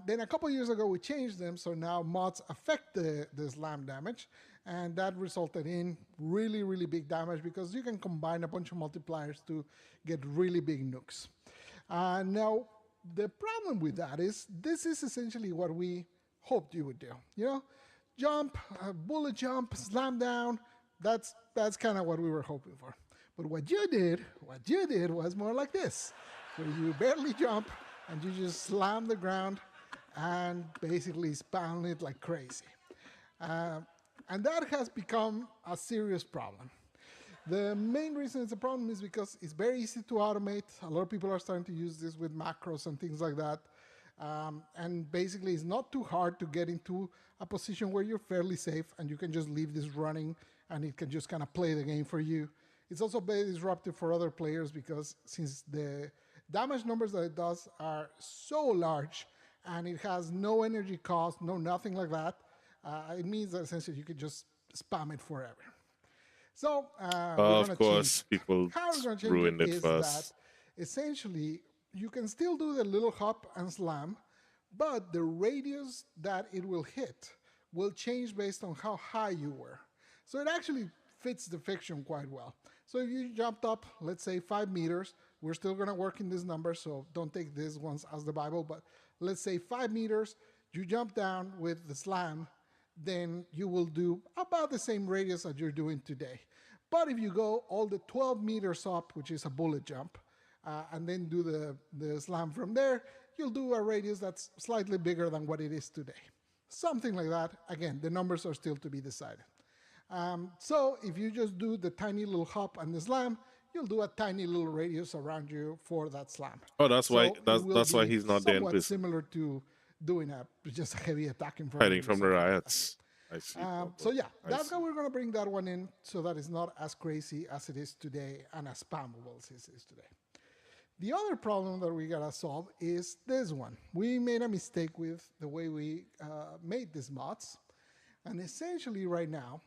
Then a couple years ago, we changed them, so now mods affect the slam damage, and that resulted in really, really big damage because you can combine a bunch of multipliers to get really big nukes. Now, the problem with that is this is essentially what we hoped you would do. Jump, bullet jump, slam down, that's kind of what we were hoping for. But what you did was more like this, where you barely jump, and you just slam the ground and basically spam it like crazy. And that has become a serious problem. The main reason it's a problem is because it's very easy to automate. A lot of people are starting to use this with macros and things like that. And basically, it's not too hard to get into a position where you're fairly safe and you can just leave this running and it can just kind of play the game for you. It's also very disruptive for other players because since the damage numbers that it does are so large and it has no energy cost, no nothing like that, it means that essentially you could just spam it forever. So, of course, people ruined it first. Essentially, you can still do the little hop and slam, but the radius that it will hit will change based on how high you were. So it actually fits the fiction quite well. So if you jumped up, let's say 5 meters, we're still going to work in this number, so don't take these ones as the Bible, but let's say 5 meters, you jump down with the slam, then you will do about the same radius that you're doing today. But if you go all the 12 meters up, which is a bullet jump, and then do the slam from there, you'll do a radius that's slightly bigger than what it is today. Something like that. Again, the numbers are still to be decided. So if you just do the tiny little hop and the slam, you'll do a tiny little radius around you for that slam. Oh, that's why So it will that's why be he's not there in somewhat person, similar to doing just a heavy attack in front of hiding you. from the something like that. riots. I see. So yeah, I that's see. how we're going to bring that one in so that it's not as crazy as it is today and as spammable as it is today. The other problem that we got to solve is this one. We made a mistake with the way we made these mods. And essentially right now,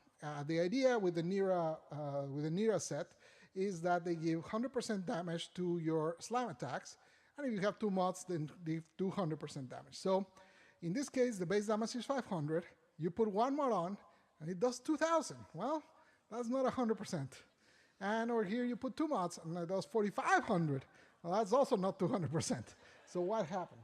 the idea with the Nira set is that they give 100% damage to your slam attacks. And if you have two mods, then they do 100% damage. So in this case, the base damage is 500. You put one mod on, and it does 2,000. Well, that's not 100%. And over here, you put two mods, and it does 4,500. Well, that's also not 200%. So what happened?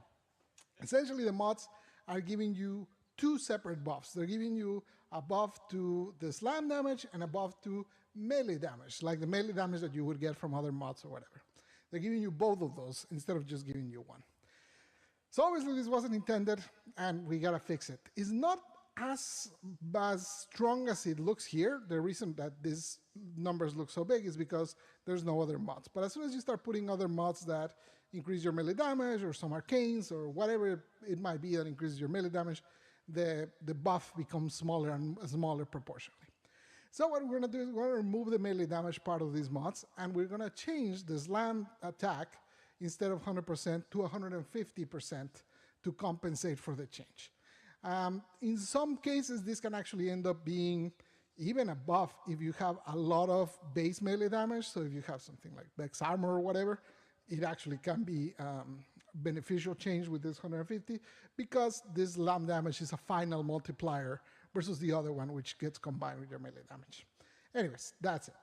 Essentially, the mods are giving you two separate buffs. They're giving you a buff to the slam damage and a buff to melee damage, like the melee damage that you would get from other mods or whatever. They're giving you both of those instead of just giving you one. So obviously, this wasn't intended, and we gotta fix it. It's not as strong as it looks here. The reason that these numbers look so big is because there's no other mods. But as soon as you start putting other mods that increase your melee damage, or some arcanes, or whatever it might be that increases your melee damage, the buff becomes smaller and smaller proportionally. So what we're going to do is we're going to remove the melee damage part of these mods, and we're going to change the slam attack instead of 100% to 150% to compensate for the change. In some cases, this can actually end up being even a buff if you have a lot of base melee damage. So if you have something like Vex Armor or whatever, it actually can be beneficial change with this 150 because this slam damage is a final multiplier versus the other one, which gets combined with your melee damage. Anyways, that's it.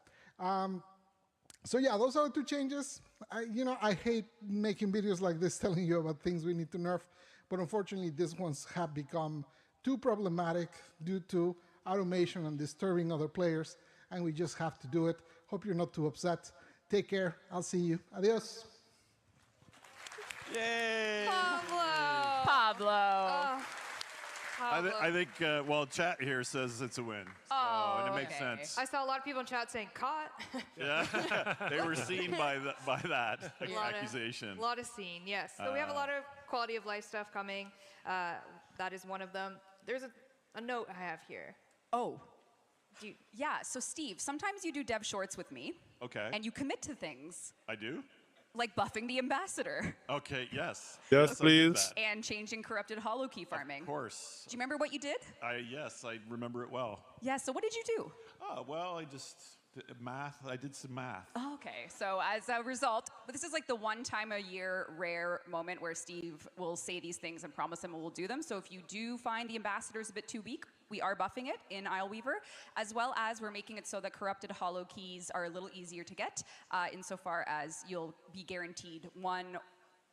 So yeah, those are the two changes. I hate making videos like this telling you about things we need to nerf, but unfortunately these ones have become too problematic due to automation and disturbing other players, and we just have to do it. Hope you're not too upset. Take care. I'll see you. Adios. Yay! Pablo. I think, well, chat here says it's a win. So, and it makes sense. I saw a lot of people in chat saying, caught. Yeah, they were seen by that accusation. A lot of scene, yes. So we have a lot of quality of life stuff coming. That is one of them. There's a note I have here. Oh. Yeah, so Steve, sometimes you do dev shorts with me. Okay. And you commit to things. I do? Like buffing the ambassador. Okay, yes. Yes, please. And changing corrupted hollow key farming. Of course. Do you remember what you did? Yes, I remember it well. Yeah, so what did you do? Oh, well, I just did math. I did some math. Oh, okay, so as a result, but this is like the one time a year rare moment where Steve will say these things and promise them we'll do them. So if you do find the ambassadors a bit too weak, we are buffing it in Isleweaver, as well as we're making it so that corrupted hollow keys are a little easier to get, insofar as you'll be guaranteed one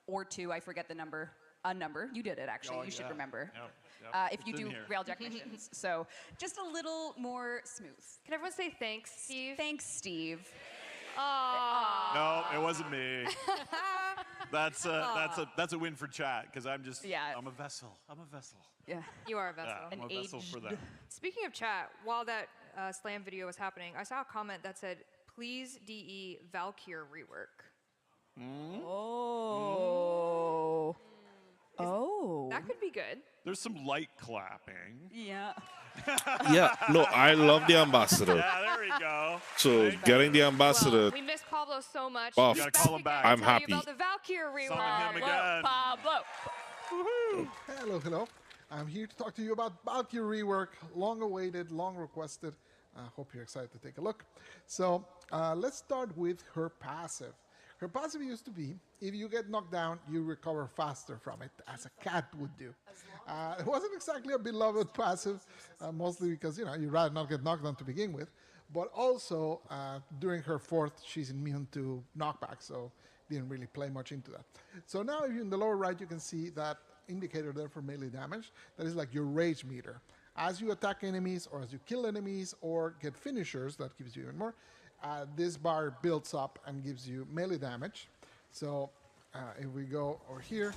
or two, I forget the number, a number. You did it, actually. You should remember. Yep. If you do Railjack missions. So just a little more smooth. Can everyone say thanks, Steve? Thanks, Steve. Aww. No, it wasn't me. That's a win for chat because I'm a vessel. I'm a vessel. Yeah. You are a vessel. Yeah, I'm a vessel for them. Speaking of chat, while that slam video was happening, I saw a comment that said, "Please DE Valkyr rework." Oh. Oh. That could be good. There's some light clapping. Yeah. Yeah, no, I love the ambassador. Yeah, there we go. So getting the ambassador, Well, we miss Pablo so much. buff. He's Gotta back call him again back. to I'm tell you happy. about the Valkyr rework. Summon him again. Pablo. Hello, hello. I'm here to talk to you about Valkyr rework, long awaited, long requested. I hope you're excited to take a look. So let's start with her passive. Her passive used to be, if you get knocked down, you recover faster from it, as a cat would do. It wasn't exactly a beloved passive, mostly because, you'd rather not get knocked down to begin with. But also, during her fourth, she's immune to knockback, so didn't really play much into that. So now, if you're in the lower right, you can see that indicator there for melee damage. That is like your rage meter. As you attack enemies, or as you kill enemies, or get finishers, that gives you even more. This bar builds up and gives you melee damage. So if we go over here,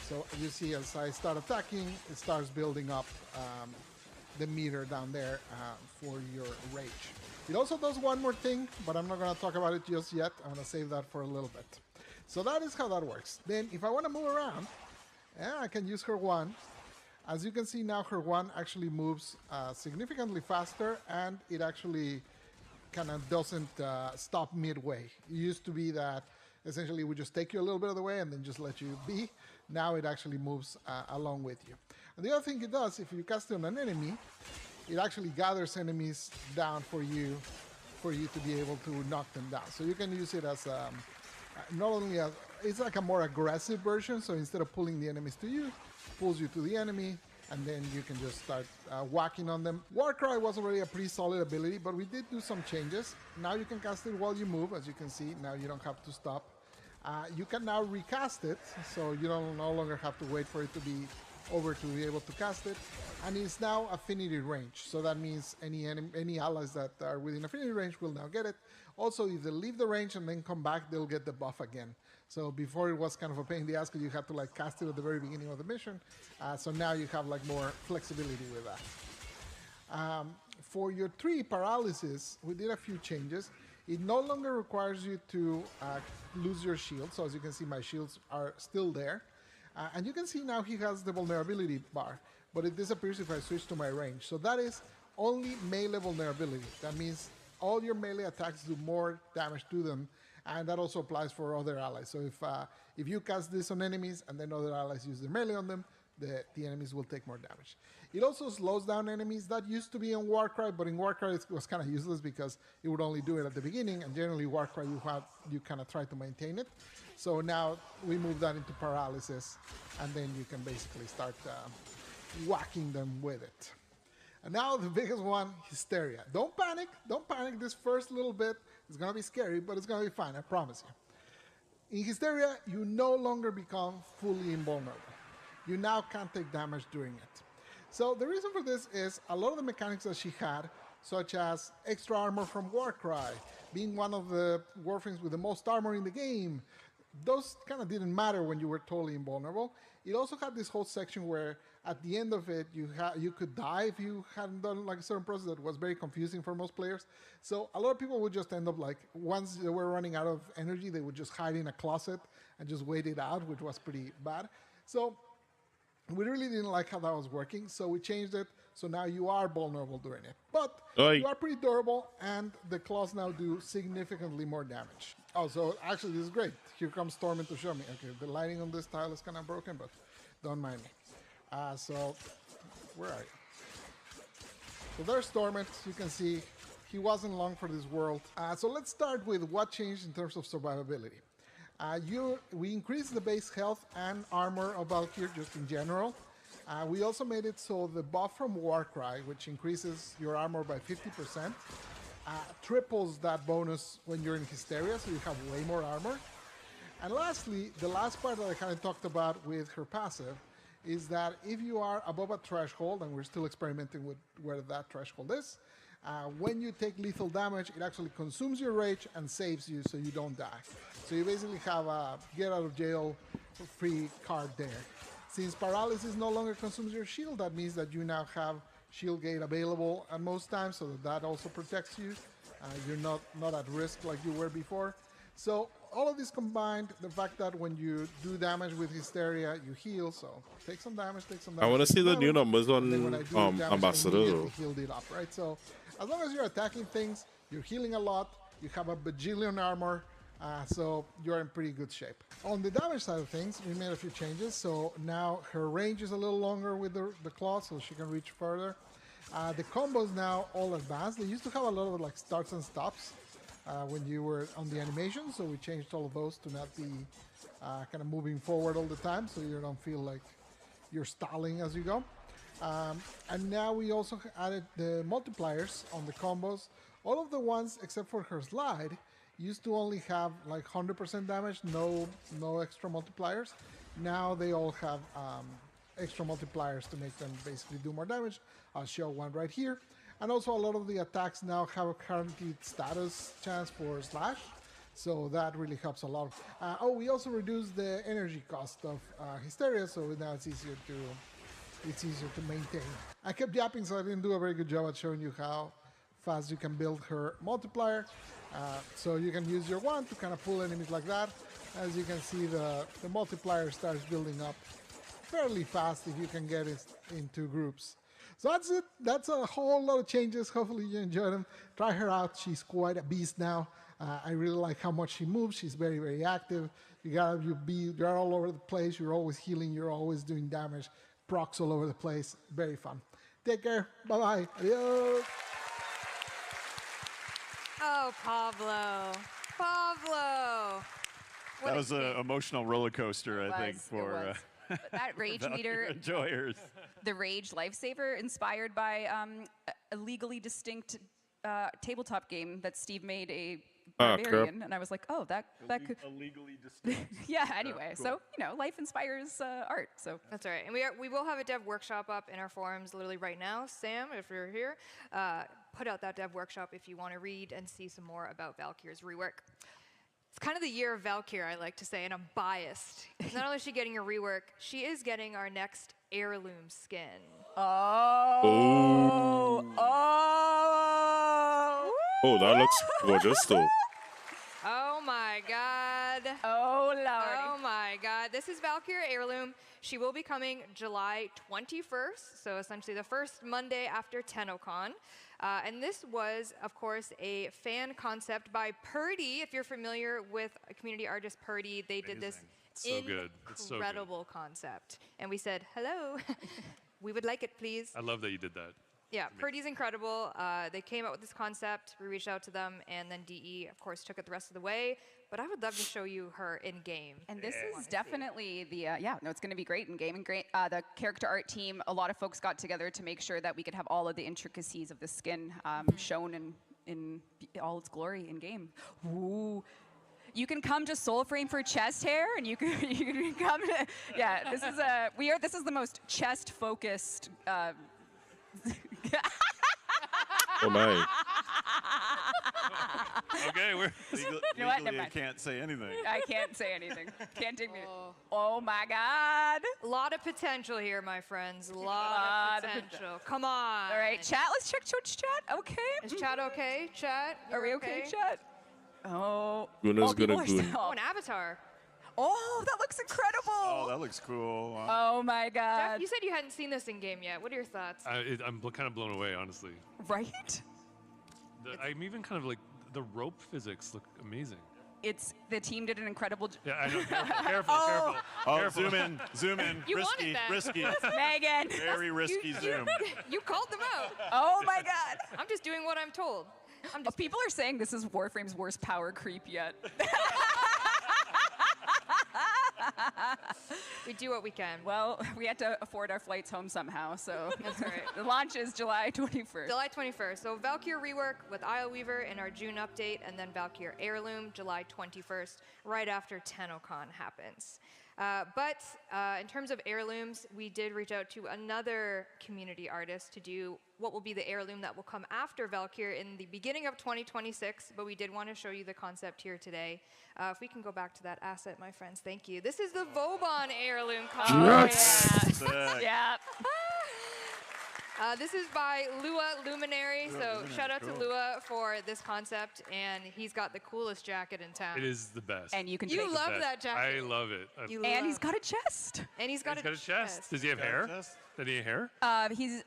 so you see as I start attacking, it starts building up the meter down there for your rage. It also does one more thing, but I'm not going to talk about it just yet. I'm going to save that for a little bit. So that is how that works. Then if I want to move around, I can use her one. As you can see now, her one actually moves significantly faster, and it actually kind of doesn't stop midway. It used to be that essentially it would just take you a little bit of the way and then just let you be. Now it actually moves along with you. And the other thing it does, if you cast it on an enemy, it actually gathers enemies down for you to be able to knock them down. So you can use it as not only as, it's like a more aggressive version, so instead of pulling the enemies to you, pulls you to the enemy, and then you can just start whacking on them. Warcry was already a pretty solid ability, but we did do some changes. Now you can cast it while you move, as you can see. Now you don't have to stop. You can now recast it, so you don't no longer have to wait for it to be over to be able to cast it. And it's now affinity range, so that means any allies that are within affinity range will now get it. Also, if they leave the range and then come back, they'll get the buff again. So before it was kind of a pain in the ass because you had to like cast it at the very beginning of the mission. So now you have like more flexibility with that. For your 3 paralysis, we did a few changes. It no longer requires you to lose your shield. So as you can see, my shields are still there. And you can see now he has the vulnerability bar, but it disappears if I switch to my range. So that is only melee vulnerability. That means all your melee attacks do more damage to them, and that also applies for other allies. So if you cast this on enemies and then other allies use their melee on them, the enemies will take more damage. It also slows down enemies. That used to be in Warcry, but in Warcry it was kind of useless because it would only do it at the beginning, and generally Warcry you kind of try to maintain it. So now we move that into paralysis, and then you can basically start whacking them with it. And now the biggest one, Hysteria. Don't panic. This first little bit is going to be scary, but it's going to be fine, I promise you. In Hysteria, you no longer become fully invulnerable. You now can't take damage during it. So the reason for this is a lot of the mechanics that she had, such as extra armor from Warcry, being one of the Warframes with the most armor in the game, those kind of didn't matter when you were totally invulnerable. It also had this whole section where at the end of it, you could die if you hadn't done like a certain process that was very confusing for most players. So a lot of people would just end up like, once they were running out of energy, they would just hide in a closet and just wait it out, which was pretty bad. So we really didn't like how that was working, so we changed it. So now you are vulnerable during it. But you are pretty durable, and the claws now do significantly more damage. Oh, so actually this is great. Here comes Stormin to show me. Okay, the lighting on this tile is kind of broken, but don't mind me. So, where are you? So there's Stormin. You can see he wasn't long for this world. So let's start with what changed in terms of survivability. We increased the base health and armor of Valkyr just in general. We also made it so the buff from Warcry, which increases your armor by 50%, triples that bonus when you're in Hysteria, so you have way more armor. And lastly, the last part that I kind of talked about with her passive is that if you are above a threshold, and we're still experimenting with where that threshold is, when you take lethal damage, it actually consumes your rage and saves you so you don't die. So you basically have a get out of jail free card there. Since paralysis no longer consumes your shield, that means that you now have shield gate available at most times, so that also protects you. You're not at risk like you were before. So all of this combined, the fact that when you do damage with Hysteria, you heal, so take some damage, I want to see the new numbers on Ambassador. Healed it up, right? So as long as you're attacking things, you're healing a lot, you have a bajillion armor, so you're in pretty good shape. On the damage side of things, we made a few changes. So now her range is a little longer with the claw, so she can reach further. The combos now all advanced. They used to have a lot of like starts and stops when you were on the animation, so we changed all of those to not be kind of moving forward all the time, so you don't feel like you're stalling as you go. And now we also added the multipliers on the combos. All of the ones except for her slide used to only have like 100% damage, no extra multipliers. Now they all have extra multipliers to make them basically do more damage. I'll show one right here. And also a lot of the attacks now have a guaranteed status chance for slash, so that really helps a lot. We also reduced the energy cost of Hysteria, so now it's easier to maintain. I kept yapping, so I didn't do a very good job at showing you how fast you can build her multiplier. So you can use your wand to kind of pull enemies like that. As you can see, the multiplier starts building up fairly fast if you can get it into groups. So that's it. That's a whole lot of changes. Hopefully you enjoy them. Try her out. She's quite a beast now. I really like how much she moves. She's very, very active. You're all over the place. You're always healing. You're always doing damage. Procs all over the place. Very fun. Take care. Bye-bye. Adios. Oh, Pablo. Pablo. What That a was an game. emotional roller coaster, I think, It for was. But that rage Valkyrie meter, enjoyers. the rage lifesaver, inspired by a legally distinct tabletop game that Steve made, a barbarian, and I was like, oh, that could. Illegally distinct. Yeah. Anyway, cool. so life inspires art. So That's all right. And we will have a dev workshop up in our forums literally right now. Sam, if you're here, put out that dev workshop if you want to read and see some more about Valkyr's rework. It's kind of the year of Valkyr, I like to say, and I'm biased. Not only is she getting a rework, she is getting our next heirloom skin. Oh, that looks gorgeous, though. Oh my God. Oh Lord. Oh my God. This is Valkyr Heirloom. She will be coming July 21st, so essentially the first Monday after TennoCon. And this was, of course, a fan concept by Purdy. If you're familiar with community artist Purdy, they did this So good. It's so good. incredible concept. And we said, hello, we would like it, please. I love that you did that. Yeah, Purdy's incredible. They came up with this concept. We reached out to them, and then DE, of course, took it the rest of the way. But I would love to show you her in game. And this is definitely the, it's going to be great in game. And great, the character art team, a lot of folks got together to make sure that we could have all of the intricacies of the skin shown in all its glory in game. Ooh. You can come to Soulframe for chest hair, and you can come to, this is the most chest focused. Oh my. Okay, we're Legally, You know what? Never I mind. can't say anything. I can't say anything. Can't take me. Oh my God. A lot of potential here, my friends. A lot of potential. Come on. All right, chat. Let's check chat. Okay. Is chat okay? Chat? Are we okay, chat? Oh. Goodness, people goodness, are goodness. Oh, an avatar. Oh, that looks incredible. Oh, that looks cool. Oh my Jeff, God. you said you hadn't seen this in game yet. What are your thoughts? I'm kind of blown away, honestly. Right? I'm even kind of like, the rope physics look amazing. The team did an incredible job. Yeah, I know. Careful. Oh, Careful. zoom in. You risky, wanted that. risky. Megan. Very risky zoom. You called them out. Oh my God. I'm just doing what I'm told. People are saying this is Warframe's worst power creep yet. We do what we can. Well, we had to afford our flights home somehow, so That's all right. the launch is July 21st. July 21st. So Valkyr rework with Isle Weaver in our June update, and then Valkyr Heirloom July 21st, right after TennoCon happens. But in terms of heirlooms, we did reach out to another community artist to do what will be the heirloom that will come after Valkyr in the beginning of 2026, but we did want to show you the concept here today. If we can go back to that asset, my friends, thank you. This is the Vauban heirloom concept. Sick. Yeah. This is by Lua Luminary, so shout out to cool. Lua for this concept, and he's got the coolest jacket in town. It is the best. And you can You take love Best. that jacket. I love it. You And love- he's got a chest. and he's got He's got a chest. Does he have Got a hair? chest? Does he have hair? He's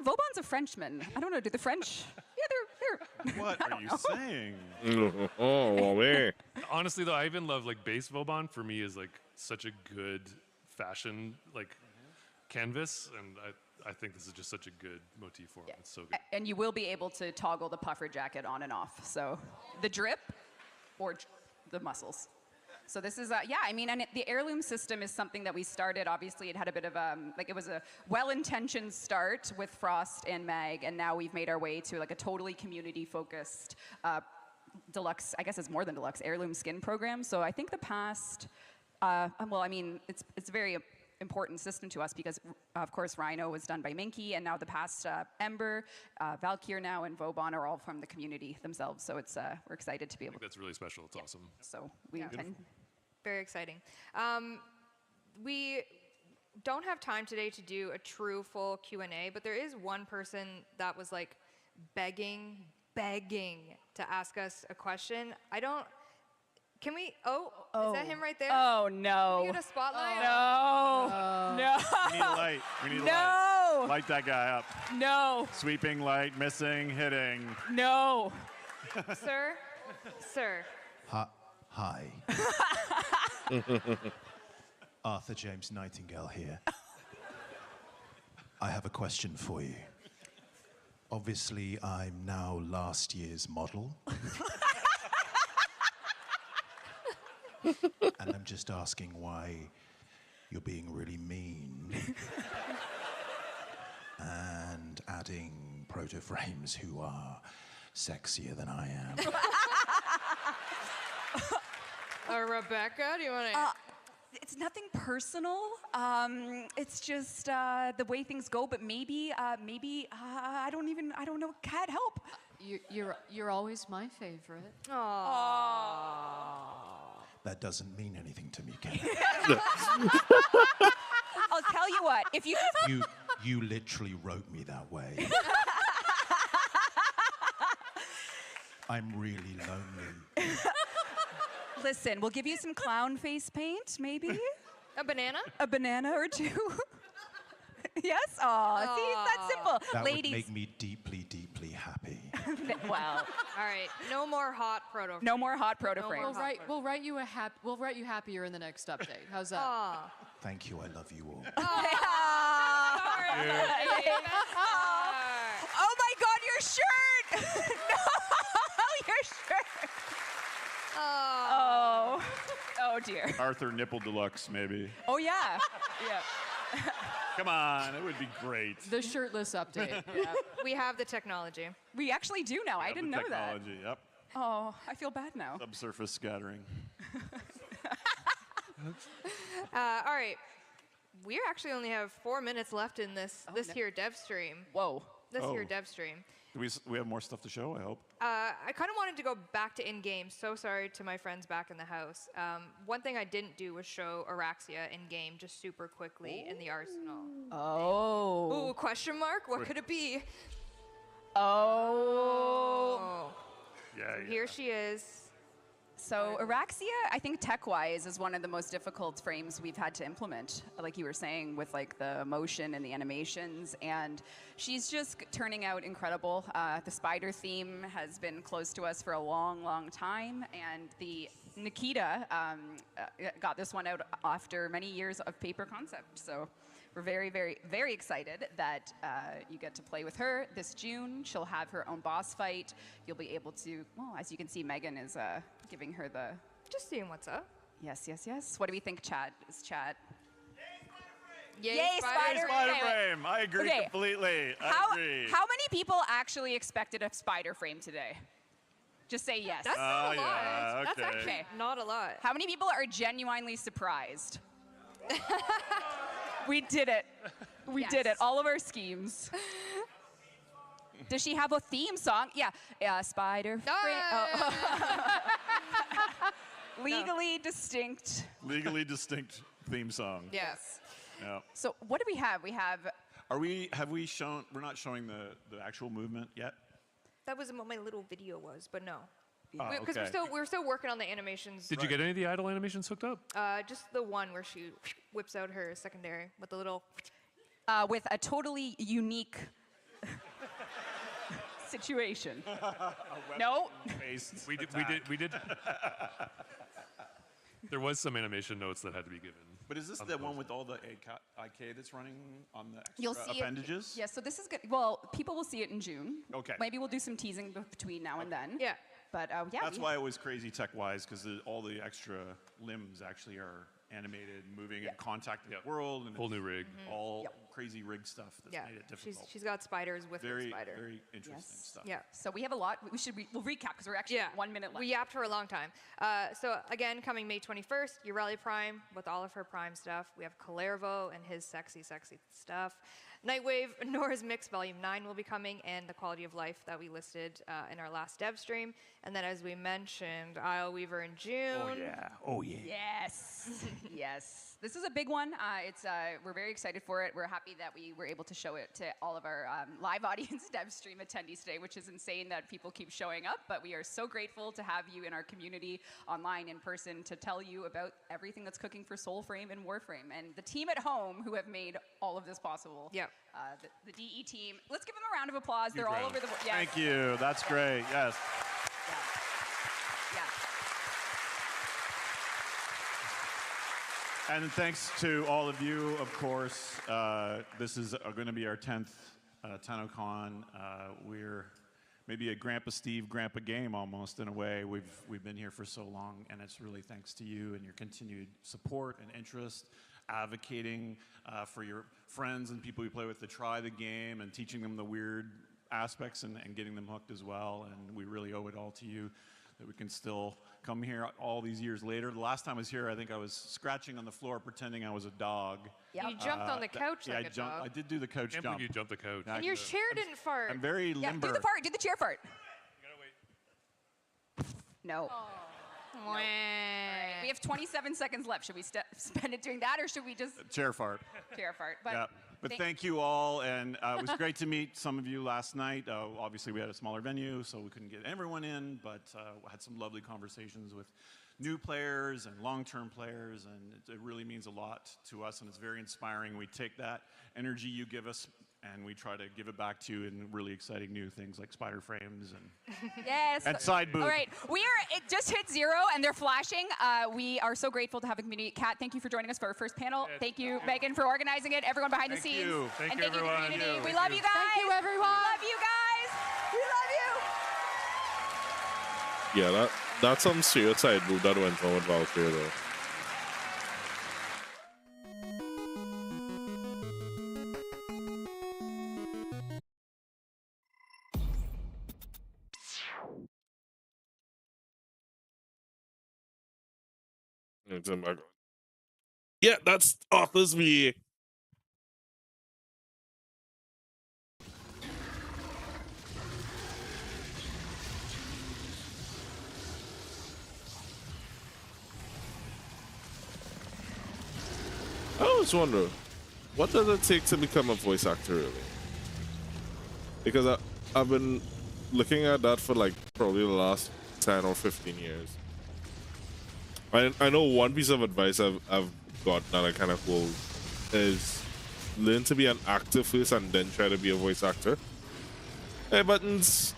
Vauban's a Frenchman. I don't know. Do the French? Yeah, they're. What are you saying? Oh, man. Honestly, though, I even love like base Vauban. For me, is like such a good fashion canvas, and I think this is just such a good motif for him. It's so good. And you will be able to toggle the puffer jacket on and off. So the drip or the muscles. So this is, and the heirloom system is something that we started. Obviously, it had a bit of it was a well-intentioned start with Frost and Mag, and now we've made our way to like a totally community-focused deluxe, I guess it's more than deluxe, heirloom skin program. So I think the past, it's a very important system to us because, of course, Rhino was done by Minky, and now the past Ember, Valkyr now, and Vauban are all from the community themselves. So it's we're excited to be I able think that's really special. It's awesome. So we intend. Very exciting. We don't have time today to do a true full Q&A, but there is one person that was like begging to ask us a question. Can we, is that him right there? Oh, Can no. we get a spotlight? No. We need a light. We need a No. light. Light that guy up. No. Sweeping light, missing, hitting. No. Sir? Sir. Hi. Arthur James Nightingale here. I have a question for you. Obviously, I'm now last year's model. And I'm just asking why you're being really mean and adding proto-frames who are sexier than I am. Rebecca, do you want to? It's nothing personal. It's just the way things go. But maybe I don't know. Can't help. You're always my favorite. That doesn't mean anything to me, Ken. I'll tell you what. If you You literally wrote me that way. I'm really lonely. listen, we'll give you some clown face paint, maybe. A banana? A banana or two. Yes? Aw, see, it's that simple. That Ladies. would make me deeply, deeply happy. Well. All right, no more hot proto. No more hot proto frames. We'll write you happier in the next update. How's that? Thank you. I love you all. Oh my God, your shirt! No, your shirt. Oh. Oh dear. Arthur Nipple Deluxe, maybe. Oh yeah. Yeah. Come on, it would be great. The shirtless update. Yeah. We have the technology. We actually do now. I didn't know that. Technology, yep. Oh, I feel bad now. Subsurface scattering. All right. We actually only have 4 minutes left in this here dev stream. Whoa. This here dev stream. Do we have more stuff to show, I hope? I kind of wanted to go back to in-game. So sorry to my friends back in the house. One thing I didn't do was show Araxia in-game just super quickly in the arsenal. Oh. Ooh, question mark? What could it be? Oh. Yeah, Here she is. So Araxia, I think tech-wise, is one of the most difficult frames we've had to implement, like you were saying, with like the motion and the animations, and she's just turning out incredible. The spider theme has been close to us for a long, long time, and the Nikita got this one out after many years of paper concept. So we're very, very, very excited that you get to play with her this June. She'll have her own boss fight. You'll be able to, well, as you can see, Megan is giving her the... Just seeing what's up. Yes, yes, yes. What do we think, Chad? Is Chad? Yay, Yay, spider Spider frame. frame. I agree Okay. completely. How I agree. many people actually expected a spider frame today? Just say yes. That's not a lot. yeah, That's okay. actually not a lot. How many people are genuinely surprised? We did it. We did it. All of our schemes. Does she have a theme song? Yeah. Spider frame. Oh. Legally distinct. Legally distinct theme song. Yes. Yeah. So what do we have? We have... Have we shown, we're not showing the actual movement yet? That was what my little video was, but no. Oh, Because okay. we're still working on the animations. Did you get any of the idle animations hooked up? Just the one where she whips out her secondary with the little... with a totally unique situation. No? Face. We did. There was some animation notes that had to be given. But is this on the the one post. with all the IK that's running on the extra You'll see appendages? it. Yeah, so this is good. Well, people will see it in June. Okay. Maybe we'll do some teasing between now and then. Yeah. But yeah. That's why it was crazy tech-wise, because all the extra limbs actually are animated, moving, and contacting the world, and Whole new rig. all crazy rig stuff that's Yeah. made it difficult. She's got spiders with her very, spider. very interesting stuff. Yeah. So we have a lot. We'll recap because we're actually 1 minute left. We yapped for a long time. So again, coming May 21st, Ureli Prime with all of her Prime stuff. We have Kalervo and his sexy, sexy stuff. Nightwave, Nora's Mix Volume 9 will be coming, and the Quality of Life that we listed in our last dev stream. And then, as we mentioned, Isle Weaver in June. Oh, yeah. Oh, yeah. Yes. Yes. this is a big one. We're very excited for it. We're happy that we were able to show it to all of our live audience Devstream attendees today, which is insane that people keep showing up. But we are so grateful to have you in our community, online, in person, to tell you about everything that's cooking for Soulframe and Warframe, and the team at home who have made all of this possible. Yep. The DE team. Let's give them a round of applause. They're all over the. Yes. Thank you. That's great. Yes. And thanks to all of you, of course. This is going to be our 10th TennoCon. We're maybe a Grandpa Steve, Grandpa Game almost in a way. We've been here for so long, and it's really thanks to you and your continued support and interest, advocating for your friends and people you play with to try the game and teaching them the weird aspects and getting them hooked as well. And we really owe it all to you that we can still come here all these years later. The last time I was here, I think I was scratching on the floor pretending I was a dog. Yep. You jumped on the couch like a dog. I did do the couch jump. You jumped the couch. And your chair didn't fart. I'm very limber. Do the fart. Do the chair fart. You gotta wait. No. Oh. All right, we have 27 seconds left. Should we spend it doing that, or should we just chair fart? Chair fart. But yeah. But thank you all, and it was great to meet some of you last night. Obviously, we had a smaller venue, so we couldn't get everyone in, but had some lovely conversations with new players and long-term players, and it really means a lot to us, and it's very inspiring. We take that energy you give us, and we try to give it back to you in really exciting new things like spider frames and yes, and side booth. All right, it just hit 0 and they're flashing. We are so grateful to have a community. Kat, thank you for joining us for our first panel. Thank you, Megan, for organizing it. Everyone behind the scenes. Thank you, thank you, everyone. community. Thank we you. love you guys. Thank you, everyone. We love you guys. We love you. Yeah, that's some serious side move that went on with Valkyrie though. Yeah, that's Authors VA. I always wonder, what does it take to become a voice actor really? Because I've been looking at that for like probably the last 10 or 15 years. I know one piece of advice I've got that I kind of hold is learn to be an actor first and then try to be a voice actor. Hey, buttons.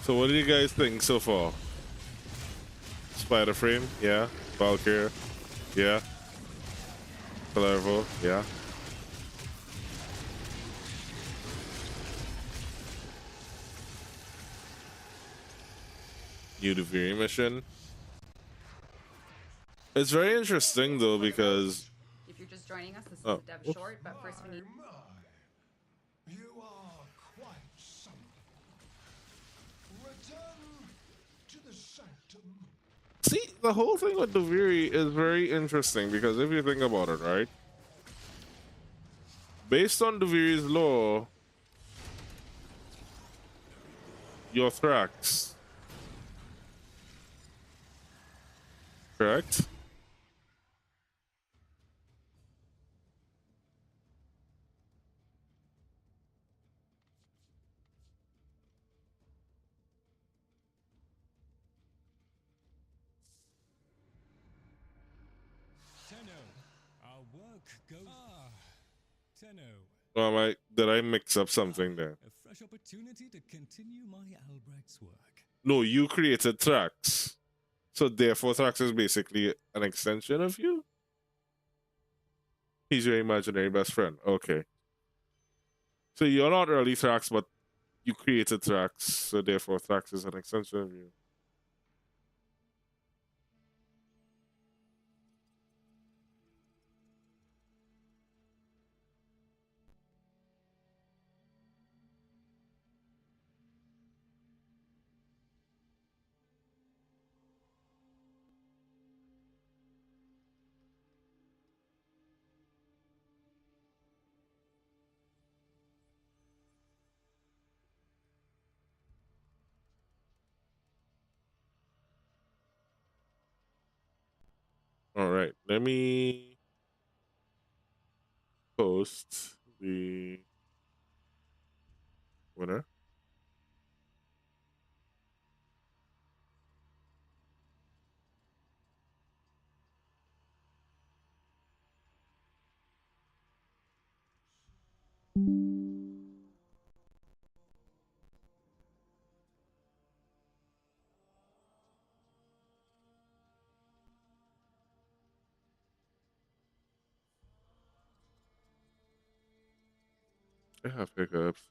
So what do you guys think so far? Spider Frame, yeah. Valkyrie, yeah. Palermo, yeah. New Devstream mission. It's very interesting though because If you're just joining us, this is Oh. Dev Short, but first we need. You are quite something. Return to the sanctum. see, the whole thing with Deviri is very interesting because if you think about it, right? Based on Deviri's law, your Thrax, correct? Our work goes. Well, did I mix up something there? A fresh opportunity to continue my Albrecht's work. No, you created Thrax. So therefore, Thrax is basically an extension of you. He's your imaginary best friend. Okay. So you're not really Thrax, but you created Thrax, so therefore Thrax is an extension of you. All right, let me post the winner. I have hiccups.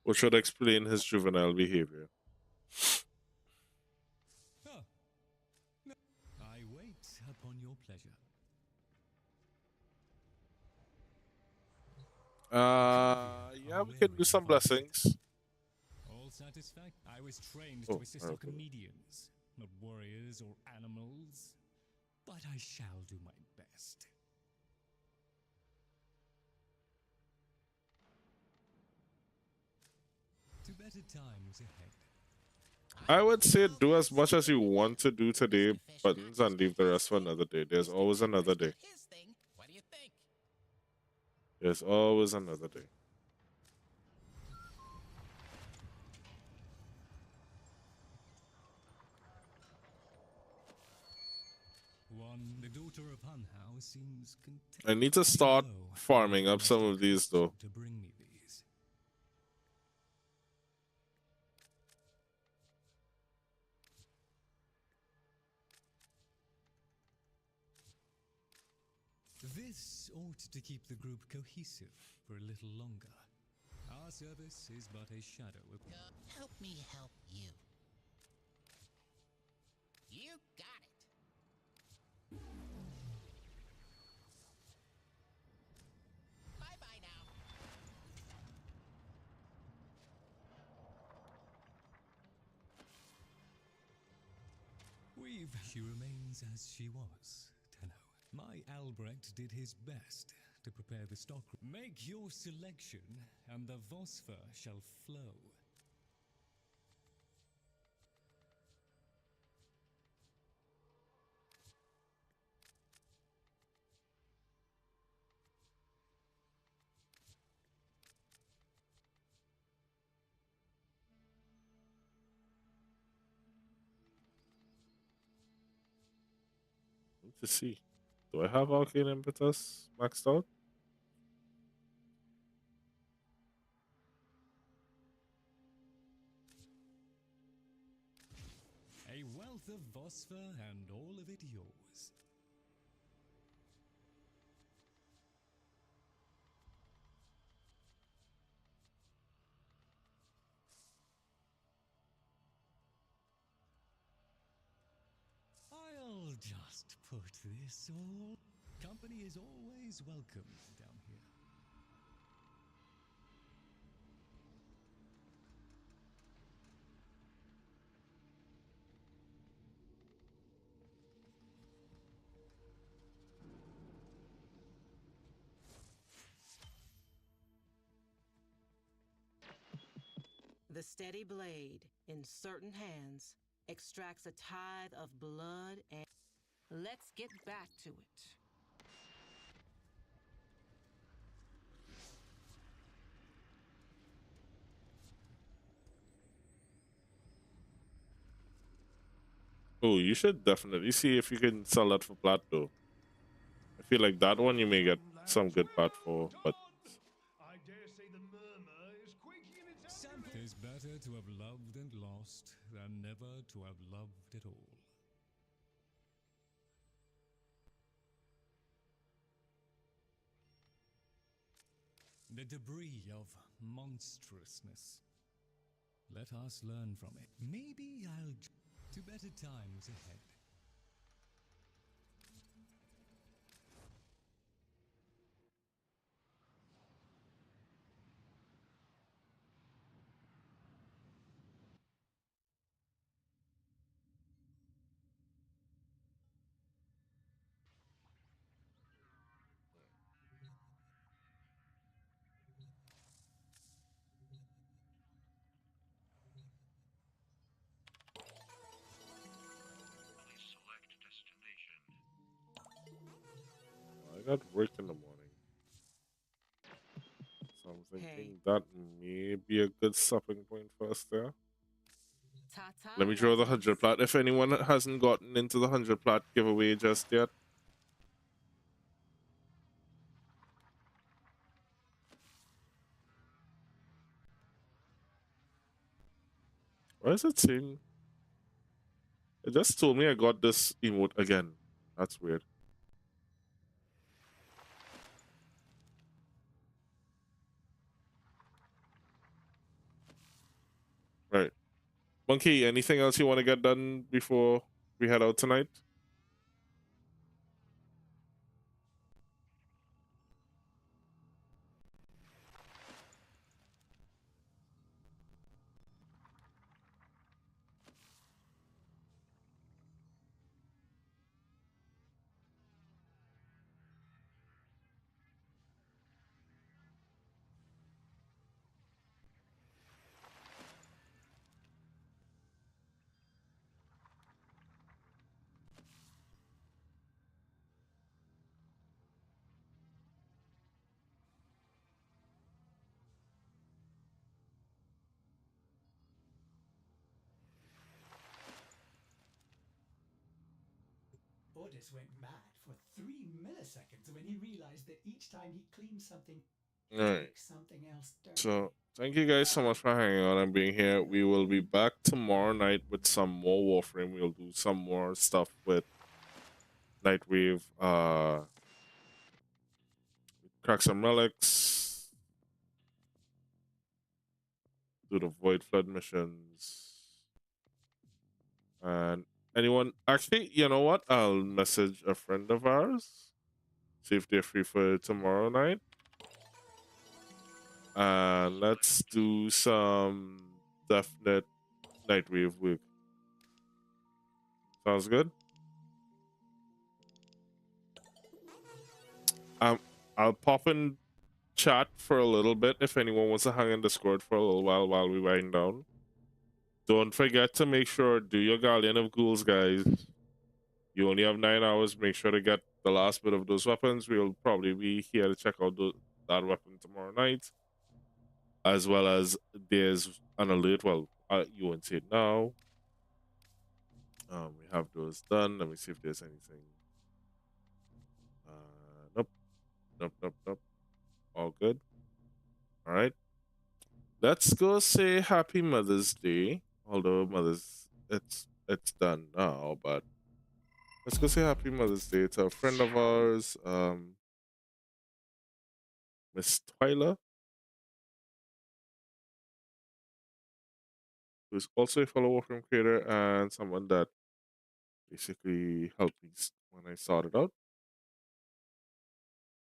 Which should explain his juvenile behavior. Oh. No. I wait upon your pleasure. Yeah, we can do some blessings. All satisfied? I was trained Oh, to assist our comedians, not warriors or animals. But I shall do my best. To better times ahead. I would say do as much as you want to do today, buttons, and leave the rest for another day. There's always another day. What do you think? There's always another day. One, the daughter of Hunhow seems content. I need to start farming up some of these though. To bring me these. This ought to keep the group cohesive for a little longer. Our service is but a shadow of... Help me help you. You got it. Bye-bye now. She remains as she was, Tenno. My Albrecht did his best to prepare the stock. Make your selection, and the Vosper shall flow. To see. Do I have Arcane Impetus maxed out? A wealth of Vosper and all of it yours. I'll just put this all... Company is always welcome down here. The steady blade in certain hands extracts a tithe of blood and... Let's get back to it. Oh, you should definitely see if you can sell that for plat though. I feel like that one you may get some good plat for, but I dare say the murmur is quaking in its Tis better to have loved and lost than never to have loved at all. The debris of monstrousness. Let us learn from it. Maybe I'll to better times ahead. I got work in the morning. So I'm thinking that may be a good stopping point for us there. Let me draw the 100 plat. If anyone hasn't gotten into the 100 plat giveaway just yet, why is it saying? It just told me I got this emote again. That's weird. Right. Monkey, anything else you want to get done before we head out tonight? Lotus went mad for 3 milliseconds when he realized that each time he cleaned something, he All right. took something else dirty. So, thank you guys so much for hanging on and being here. We will be back tomorrow night with some more Warframe. We'll do some more stuff with Nightwave. Crack some relics. Do the Void Flood missions. And anyone, actually, you know what? I'll message a friend of ours. See if they're free for tomorrow night. And let's do some definite Nightwave work. Sounds good? I'll pop in chat for a little bit if anyone wants to hang in Discord for a little while we wind down. Don't forget to make sure, do your Galleon of Ghouls, guys. You only have 9 hours. Make sure to get the last bit of those weapons. We'll probably be here to check out that weapon tomorrow night. As well as there's an alert. Well, you won't see it now. We have those done. Let me see if there's anything. Nope. All good. All right. Let's go say Happy Mother's Day. Although it's done now, but let's go say Happy Mother's Day to a friend of ours, Miss Twyla, who's also a fellow Warframe creator and someone that basically helped me when I started out.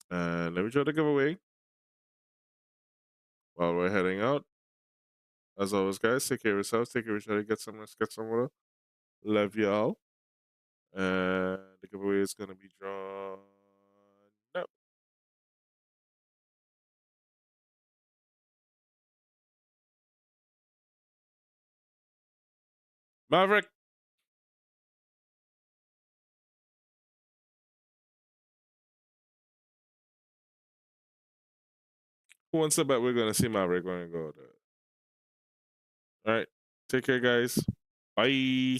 And let me try the giveaway while we're heading out. As always, guys, take care of yourselves, take care of each other, get some rest, get some water. Love y'all. And the giveaway is going to be drawn now. Maverick. Who wants to bet we're gonna see Maverick when we go there? All right. Take care, guys. Bye.